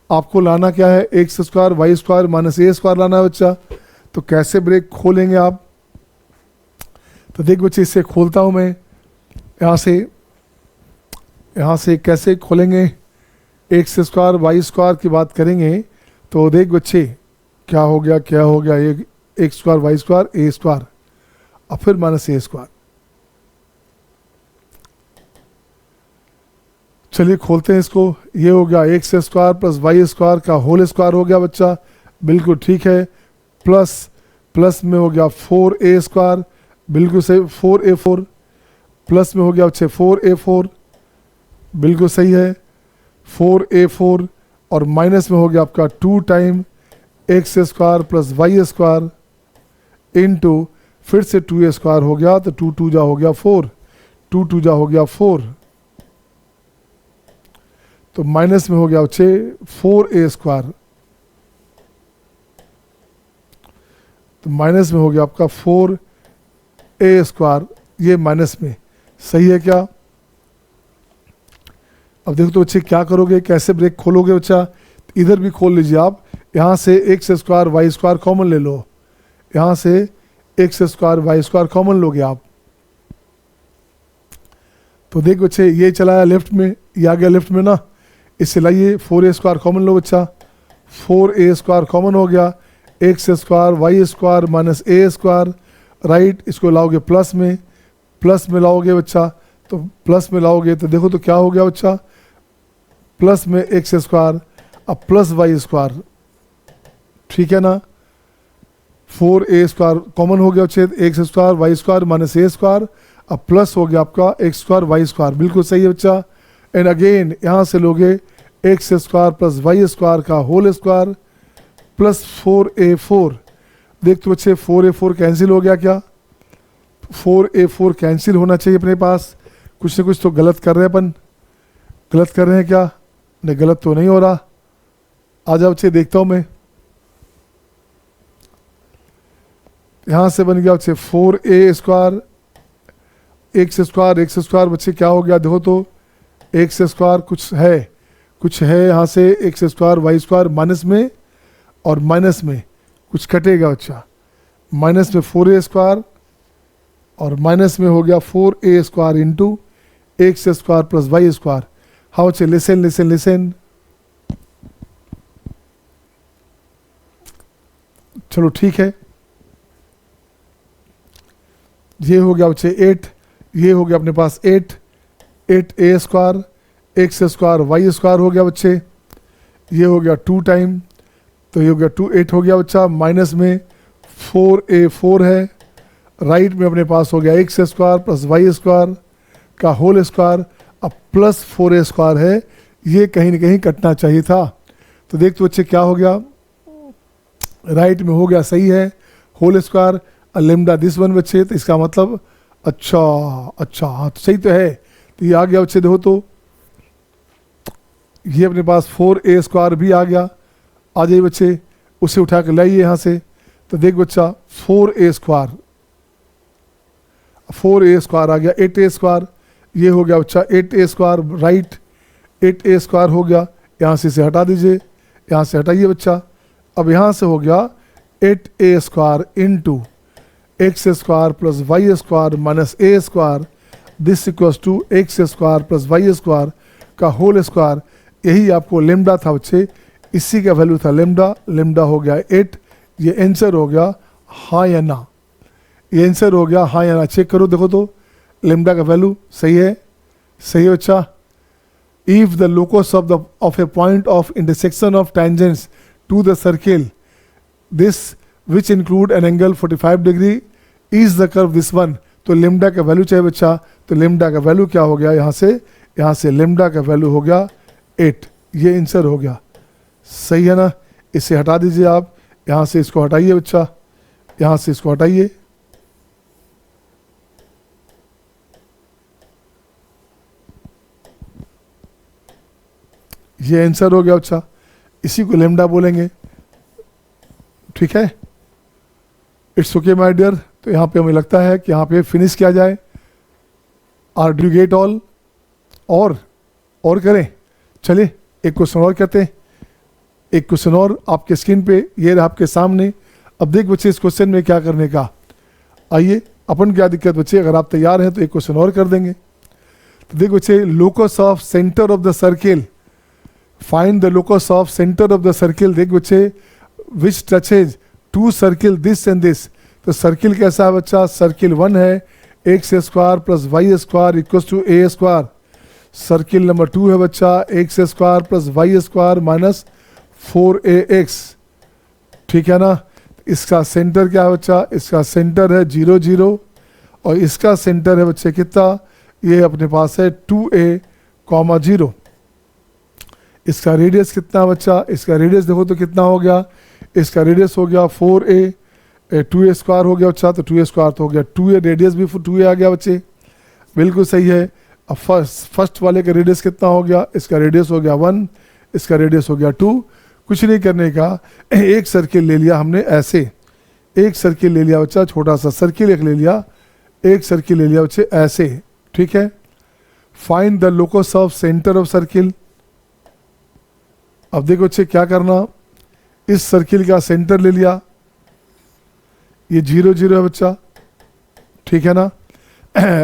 Speaker 1: आपको लाना क्या है x square y square minus a square लाना है बच्चा, तो कैसे ब्रेक खोलेंगे आप, तो देख बच्चे इससे खोलता हूँ मैं, यहाँ से कैसे खोलेंगे, एक्स स्क्वायर वाई स्क्वायर की बात करेंगे तो देख बच्चे क्या हो गया ये एक्स स्क्वायर वाई स्क्वायर ए स्क्वायर और फिर माइनस ए स्क्वायर। चलिए खोलते हैं इसको, ये हो गया x square plus y square का होल स्क्वायर हो गया बच्चा, बिल्कुल ठीक है। प्लस में हो गया 4a स्क्वायर, बिल्कुल सही, 4a4 प्लस में हो गया बच्चे 4a4, बिल्कुल सही है 4a4 और माइनस में हो गया आपका 2 time x square plus y square into फिर से 2a स्क्वायर हो गया तो 2 2 जा हो गया 4, 2 2 जा हो गया 4, तो माइनस में हो गया बच्चे 4a स्क्वायर, तो माइनस में हो गया आपका 4a स्क्वायर, ये माइनस में, सही है क्या। अब देखो तो बच्चे क्या करोगे, कैसे ब्रेक खोलोगे बच्चा, इधर भी खोल लीजिए आप, यहाँ से x square y square common ले लो, यहाँ से x square y square common लोगे आप, तो देख बच्चे ये चलाया लेफ्ट में, ये आ गया लेफ्ट में ना, इससे लाइए 4a स्क्वायर कॉमन लो बच्चा, 4a स्क्वायर कॉमन हो गया, x square y square minus a square, right. इसको लाओगे प्लस में लाओगे बच्चा, तो प्लस में लाओगे तो देखो तो क्या हो गया बच्चा, प्लस में एक्स स्क्वायर अब प्लस वाई स्क्वायर, ठीक है ना। 4a स्क्वायर कॉमन हो गया बच्चे, x square y square minus a square, अब प्लस हो गया आपका एक्स स्क्वायर वाई स्क्वायर, बिल्कुल सही है बच्चा। एंड अगेन यहाँ से लोगे x square plus y square का होल स्क्वायर प्लस 4a4, देख तो बच्चे 4a4 कैंसिल हो गया क्या, 4a4 कैंसिल होना चाहिए अपने पास, कुछ ना कुछ तो गलत कर रहे हैं अपन, गलत कर रहे हैं क्या, नहीं गलत तो नहीं हो रहा, आ जाओ बच्चे देखता हूँ मैं, यहाँ से बन गया बच्चे 4a स्क्वायर एक्स स्क्वायर बच्चे क्या हो गया, देखो तो एक्स स्क्वायर कुछ है यहाँ से x square y square minus में और माइनस में कुछ कटेगा बच्चा, माइनस में 4a स्क्वायर और माइनस में हो गया 4a² into x² plus y²। हाँ बच्चे लिसन लिसन लिसन, चलो ठीक है, ये हो गया बच्चे 8, ये हो गया अपने पास 8a² x² y² हो गया बच्चे, ये हो गया 2 टाइम, तो ये हो गया 2 8 हो गया बच्चा, माइनस में 4a 4 है, राइट में अपने पास हो गया x² प्लस y² का होल स्क्वायर, अब प्लस 4a² है, ये कहीं ना कहीं कटना चाहिए था। तो देख तो बच्चे क्या हो गया, राइट में हो गया सही है, whole square lambda this one बच्चे, तो इसका मतलब अच्छा हाँ तो सही तो है, तो ये आ गया बच्चे। देखो तो ये अपने पास 4a² भी आ गया, आ जाइए बच्चे, उसे उठा के लाइए यहाँ से, तो देख बच्चा 4a² आ गया, 8a², ये हो गया बच्चा 8a², राइट 8a² हो गया, यहाँ से इसे हटा दीजिए, यहाँ से हटाइए बच्चा, अब यहाँ से हो गया 8a² into x² plus y² minus a², this equals to x² plus y² का होल स्क्वायर, यही आपको लेमडा था बच्चे, इसी का वैल्यू था लेमडा, लेमडा हो गया 8, ये आंसर हो गया हाँ या ना, ये आंसर हो गया हाँ या ना, चेक करो देखो तो लेमडा का वैल्यू सही है, सही है बच्चा। If the locus of a point of intersection of tangents to the circle this which include an angle 45 degree is the curve this one, तो लेमडा का वैल्यू चाहिए बच्चा, तो लेमडा का वैल्यू क्या हो गया, यहाँ से लेमडा का वैल्यू हो गया 8, ये आंसर हो गया, सही है ना। इसे हटा दीजिए आप, यहाँ से इसको हटाइए बच्चा, यहाँ से इसको हटाइए, ये आंसर हो गया बच्चा, इसी को लेमडा बोलेंगे, ठीक है। इट्स ओके माय डियर, तो यहाँ पे हमें लगता है कि यहाँ पे फिनिश किया जाए, आर डू गेट ऑल, और करें, चलिए एक क्वेश्चन और करते हैं, एक क्वेश्चन और आपके स्क्रीन पे ये रहा आपके सामने। अब देख बच्चे इस क्वेश्चन में क्या करने का, आइए अपन क्या दिक्कत बच्चे, अगर आप तैयार हैं तो एक क्वेश्चन और कर देंगे। तो देख बच्चे locus of centre of the circle, find the locus of centre of the circle, देख बच्चे which touches two circle this and this, तो सर्किल कैसा है बच्चा, सर्किल 1 है x² plus y² equals to a², circle number 2 है बच्चा x² plus y² minus 4ax, ठीक है ना। इसका सेंटर क्या है बच्चा, इसका सेंटर है 0 0, और इसका सेंटर है बच्चे कितना, ये अपने पास है 2a, 0। इसका रेडियस कितना है बच्चा, इसका रेडियस देखो तो कितना हो गया, इसका रेडियस हो गया 4a, 2a² हो गया बच्चा, तो 2a² तो हो गया 2a, रेडियस भी 2a आ गया बच्चे, बिल्कुल सही है। अब फर्स्ट वाले का रेडियस कितना हो गया, इसका रेडियस हो गया 1, इसका रेडियस हो गया 2, कुछ नहीं करने का, एक सर्किल ले लिया हमने ऐसे, एक सर्किल ले लिया बच्चा, छोटा सा सर्किल एक ले लिया, एक सर्किल ले लिया बच्चे ऐसे, ठीक है। Find the locus of centre of circle, अब देखो बच्चे क्या करना, इस सर्किल का सेंटर ले लिया, ये 0 0 है बच्चा, ठीक है ना।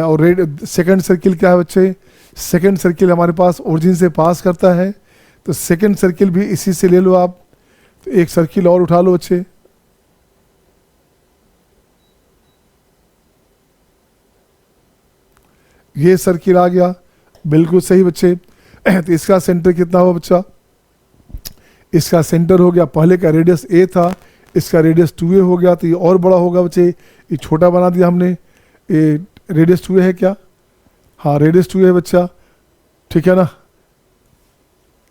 Speaker 1: और सेकंड सर्किल क्या है बच्चे, सेकंड सर्किल हमारे पास ओरिजिन से पास करता है, तो सेकंड सर्किल भी इसी से ले लो आप, तो एक सर्किल और उठा लो बच्चे, ये सर्किल आ गया, बिल्कुल सही बच्चे। तो इसका सेंटर कितना हुआ बच्चा, इसका सेंटर हो गया, पहले का रेडियस a था, इसका रेडियस 2a हो गया, तो ये और बड़ा होगा बच्चे, ये छोटा बना दिया हमने, ये रेडियस 2a है क्या, हाँ रेडियस 2a है बच्चा, ठीक है ना,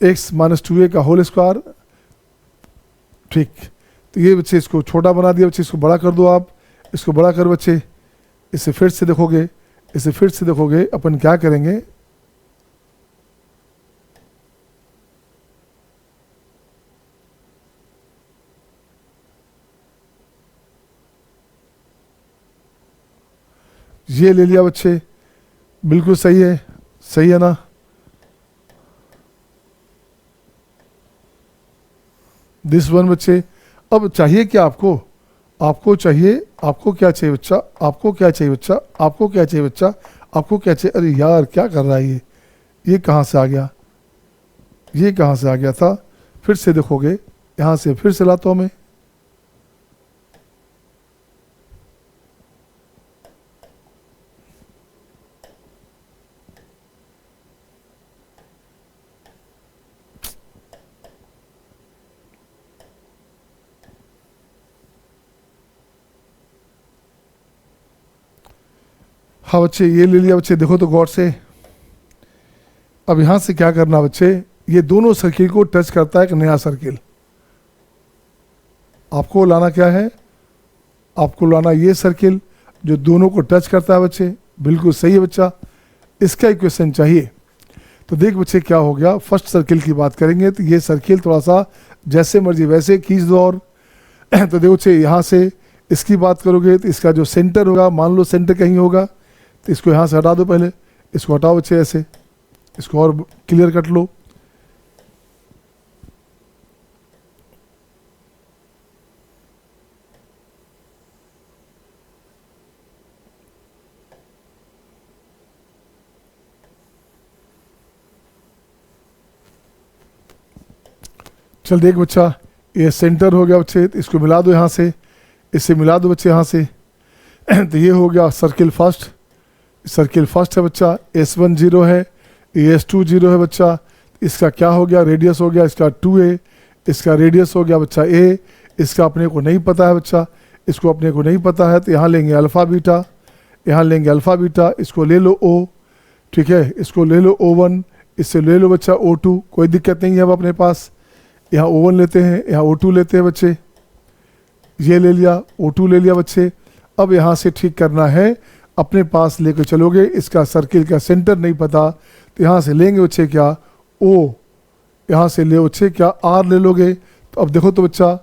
Speaker 1: x माइनस 2a का होल स्क्वायर, ठीक। तो ये बच्चे इसको छोटा बना दिया बच्चे, इसको बड़ा कर दो आप, इसको बड़ा कर बच्चे, इसे फिर से देखोगे, इसे फिर से देखोगे, अपन क्या करेंगे, ये ले लिया बच्चे, बिल्कुल सही है ना। दिस वन बच्चे, अब चाहिए क्या आपको, आपको चाहिए, आपको क्या चाहिए बच्चा, आपको क्या चाहिए बच्चा, आपको क्या चाहिए बच्चा, आपको क्या चाहिए। अरे यार क्या कर रहा है ये कहाँ से आ गया, ये कहाँ से आ गया था। फिर से देखोगे, यहाँ से फिर से लाता हूँ मैं। हाँ बच्चे ये ले लिया बच्चे, देखो तो गौर से। अब यहाँ से क्या करना बच्चे, ये दोनों सर्किल को टच करता है एक नया सर्किल। आपको लाना क्या है, आपको लाना ये सर्किल जो दोनों को टच करता है बच्चे। बिल्कुल सही है बच्चा, इसका इक्वेशन चाहिए। तो देख बच्चे क्या हो गया, फर्स्ट सर्किल की बात करेंगे तो ये सर्किल थोड़ा सा जैसे मर्जी वैसे खींच दो। और तो देखो बच्चे यहाँ से इसकी बात करोगे तो इसका जो सेंटर होगा, मान लो सेंटर कहीं होगा, तो इसको यहाँ से हटा दो। पहले इसको हटाओ बच्चे, ऐसे इसको और क्लियर कट लो। चल देख बच्चा, ये सेंटर हो गया बच्चे, तो इसको मिला दो यहाँ से, इससे मिला दो बच्चे यहाँ से। तो ये हो गया सर्किल फर्स्ट, सर्किल फर्स्ट है बच्चा। S1 0 है, S2 0 है बच्चा। इसका क्या हो गया, रेडियस हो गया इसका 2a, इसका रेडियस हो गया बच्चा a। इसका अपने को नहीं पता है बच्चा, इसको अपने को नहीं पता है, तो यहाँ लेंगे अल्फ़ा बीटा, यहाँ लेंगे अल्फ़ा बीटा। इसको ले लो O, ठीक है, इसको ले लो O1, इससे ले लो बच्चा O2, कोई दिक्कत नहीं है अब अपने पास। यहाँ O1 लेते हैं, यहाँ O2 लेते हैं बच्चे, ये ले लिया, O2 ले लिया बच्चे। अब यहाँ से ठीक करना है, अपने पास लेकर चलोगे। इसका सर्किल का सेंटर नहीं पता, तो यहाँ से लेंगे बच्चे क्या O, यहाँ से ले बच्चे क्या R ले लोगे। तो अब देखो तो बच्चा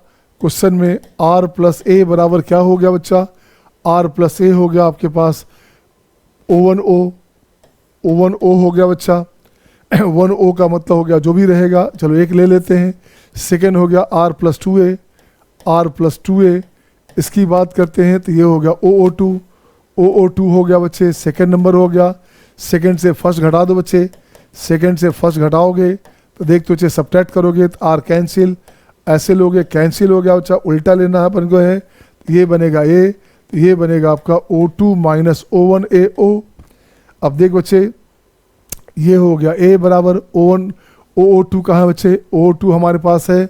Speaker 1: क्वेश्चन में R प्लस A बराबर क्या हो गया बच्चा, R प्लस A हो गया आपके पास O1O, O1O हो गया बच्चा। 1O का मतलब हो गया जो भी रहेगा, चलो एक ले लेते हैं। सेकेंड हो गया R plus 2A, R plus 2A। इसकी बात करते हैं तो ये हो गया OO2, OO2 हो गया बच्चे, सेकेंड नंबर हो गया। सेकेंड से फर्स्ट घटा दो बच्चे, सेकेंड से फर्स्ट घटाओगे तो देख तो बच्चे सब्ट्रैक्ट करोगे तो R कैंसिल, ऐसे लोगे कैंसिल हो गया बच्चा। उल्टा लेना है अपन को है, तो ये बनेगा A, तो ये बनेगा आपका O2 माइनस O1AO। अब देख बच्चे ये हो गया A बराबर O1, OO2 कहाँ है बच्चे, OO2 हमारे पास है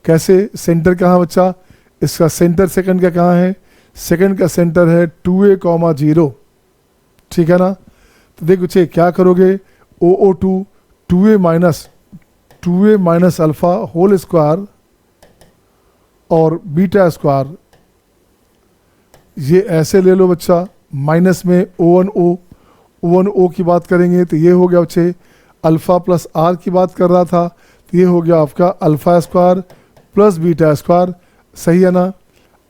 Speaker 1: कैसे, सेंटर कहाँ बच्चा, इसका सेंटर सेकंड का कहाँ है, सेकंड का सेंटर है 2a, 0, ठीक है ना। तो देख बच्चे क्या करोगे, OO2 2a minus alpha whole square और बीटा स्क्वायर, ये ऐसे ले लो बच्चा। माइनस में O1O की बात करेंगे तो ये हो गया बच्चे अल्फ़ा प्लस R की बात कर रहा था, तो ये हो गया आपका alpha square plus beta square, सही है ना।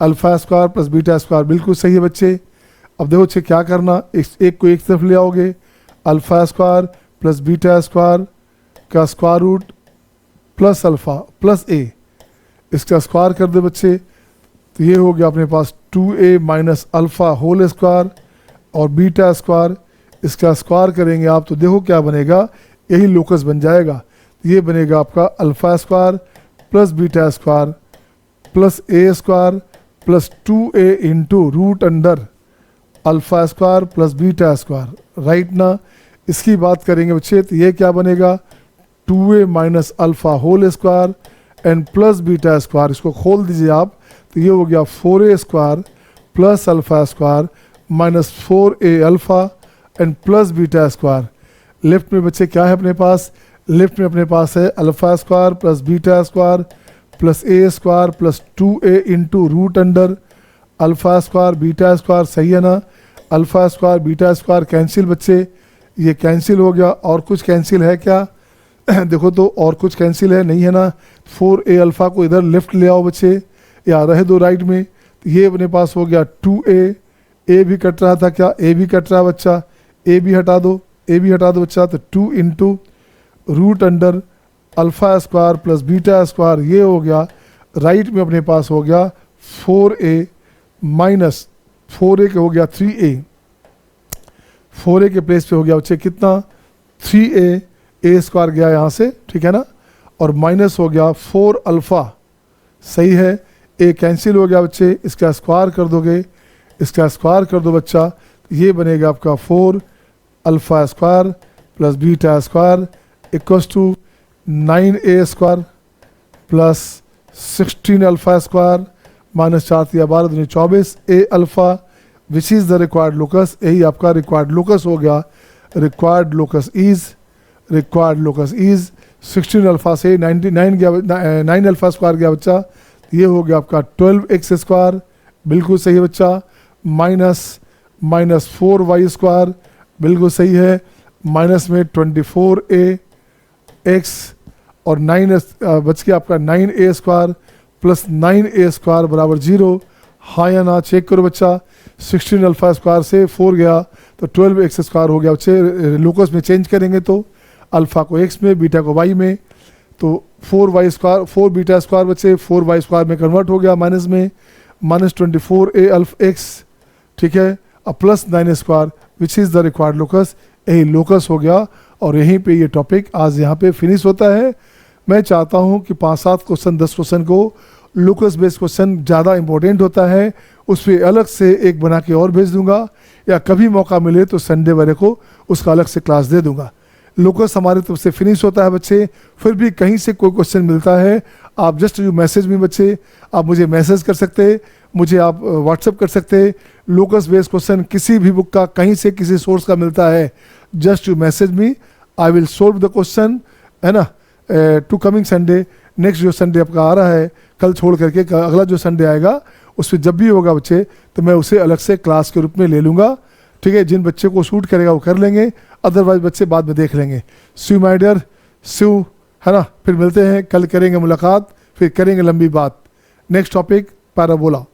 Speaker 1: Alpha square plus beta square बिल्कुल सही है बच्चे। अब देखो बच्चे क्या करना, एक को एक तरफ ले आओगे, alpha square plus beta square का square root plus alpha plus A, इसका स्क्वायर कर दे बच्चे। तो ये हो गया अपने पास 2a minus alpha whole square और बीटा स्क्वायर, इसका स्क्वायर करेंगे आप तो देखो क्या बनेगा, यही लोकस बन जाएगा। ये बनेगा आपका alpha square plus beta square plus A square plus 2a into root under alpha square plus beta square, right ना। इसकी बात करेंगे बच्चे तो ये क्या बनेगा 2a minus alpha whole square and plus beta square, इसको खोल दीजिए आप तो ये हो गया 4a square plus alpha square minus 4a alpha and plus beta square. Left में बच्चे क्या है अपने पास, लेफ्ट में अपने पास है alpha square plus beta square plus A square plus 2a into root under alpha square beta square, सही है ना। Alpha square beta square cancel बच्चे, ये कैंसिल हो गया। और कुछ कैंसिल है क्या देखो तो और कुछ कैंसिल है नहीं है ना। 4a अल्फ़ा को इधर लेफ्ट ले आओ बच्चे, या रहे दो राइट में, तो ये अपने पास हो गया 2a, A भी कट रहा था क्या, A भी कट रहा है बच्चा, A भी हटा दो, A भी हटा दो बच्चा। तो 2 into root under alpha square plus beta square, ये हो गया राइट में अपने पास हो गया 4a माइनस 4a के हो गया 3a, 4a के प्लेस पे हो गया बच्चे कितना 3a, a स्क्वायर गया यहाँ से, ठीक है ना, और माइनस हो गया 4 अल्फ़ा, सही है, a कैंसिल हो गया बच्चे, इसका स्क्वायर कर दोगे, इसका स्क्वायर कर दो बच्चा, ये बनेगा आपका 4 alpha square plus beta square equals to 9a square plus 16 alpha square minus 4 या 12 दूनी 24 a alpha which is the required locus, यही आपका रिक्वायर्ड लोकस हो गया। रिक्वायर्ड लोकस इज़ 16 अल्फ़ा से 99 गया, 9 अल्फ़ा स्क्वायर गया बच्चा, ये हो गया आपका 12x स्क्वायर, बिल्कुल सही है बच्चा, माइनस 4y स्क्वायर, बिल्कुल सही है, माइनस में 24a x और 9 बच गया आपका 9a square plus 9a square बराबर 0, हाँ या ना चेक करो बच्चा। 16 अल्फ़ा स्क्वायर से 4 गया तो 12x स्क्वायर हो गया बच्चे, लोकस में चेंज करेंगे तो अल्फ़ा को x में, बीटा को y में, तो 4y स्क्वायर 4 बीटा स्क्वायर बच्चे 4y स्क्वायर में कन्वर्ट हो गया माइनस में, माइनस 24a अल्फ़ा x, ठीक है, अब plus 9 square which is the required locus, यही लोकस हो गया। और यहीं पे ये टॉपिक आज यहाँ पे फिनिश होता है। मैं चाहता हूँ कि 5-7 क्वेश्चन 10 क्वेश्चन को लोकस बेस्ड क्वेश्चन ज़्यादा इंपॉर्टेंट होता है, उस पर अलग से एक बना के और भेज दूंगा, या कभी मौका मिले तो संडे वाले को उसका अलग से क्लास दे दूंगा। लोकस हमारी तरफ से फिनिश होता है बच्चे, फिर भी कहीं से कोई क्वेश्चन मिलता है आप जस्ट यू मैसेज में बच्चे, आप मुझे मैसेज कर सकते, मुझे आप व्हाट्सअप कर सकते। लोकस बेस्ड क्वेश्चन किसी भी बुक का कहीं से किसी सोर्स का मिलता है, just you message me, I will solve the question, है ना। टू कमिंग संडे, नेक्स्ट जो संडे आपका आ रहा है कल छोड़ करके अगला जो संडे आएगा उस पर जब भी होगा बच्चे तो मैं उसे अलग से क्लास के रूप में ले लूँगा, ठीक है। जिन बच्चे को सूट करेगा वो कर लेंगे, अदरवाइज बच्चे बाद में देख लेंगे। स्यू माय डियर, स्यू, है ना। फिर मिलते हैं, कल करेंगे मुलाकात, फिर करेंगे लंबी बात। Next topic parabola.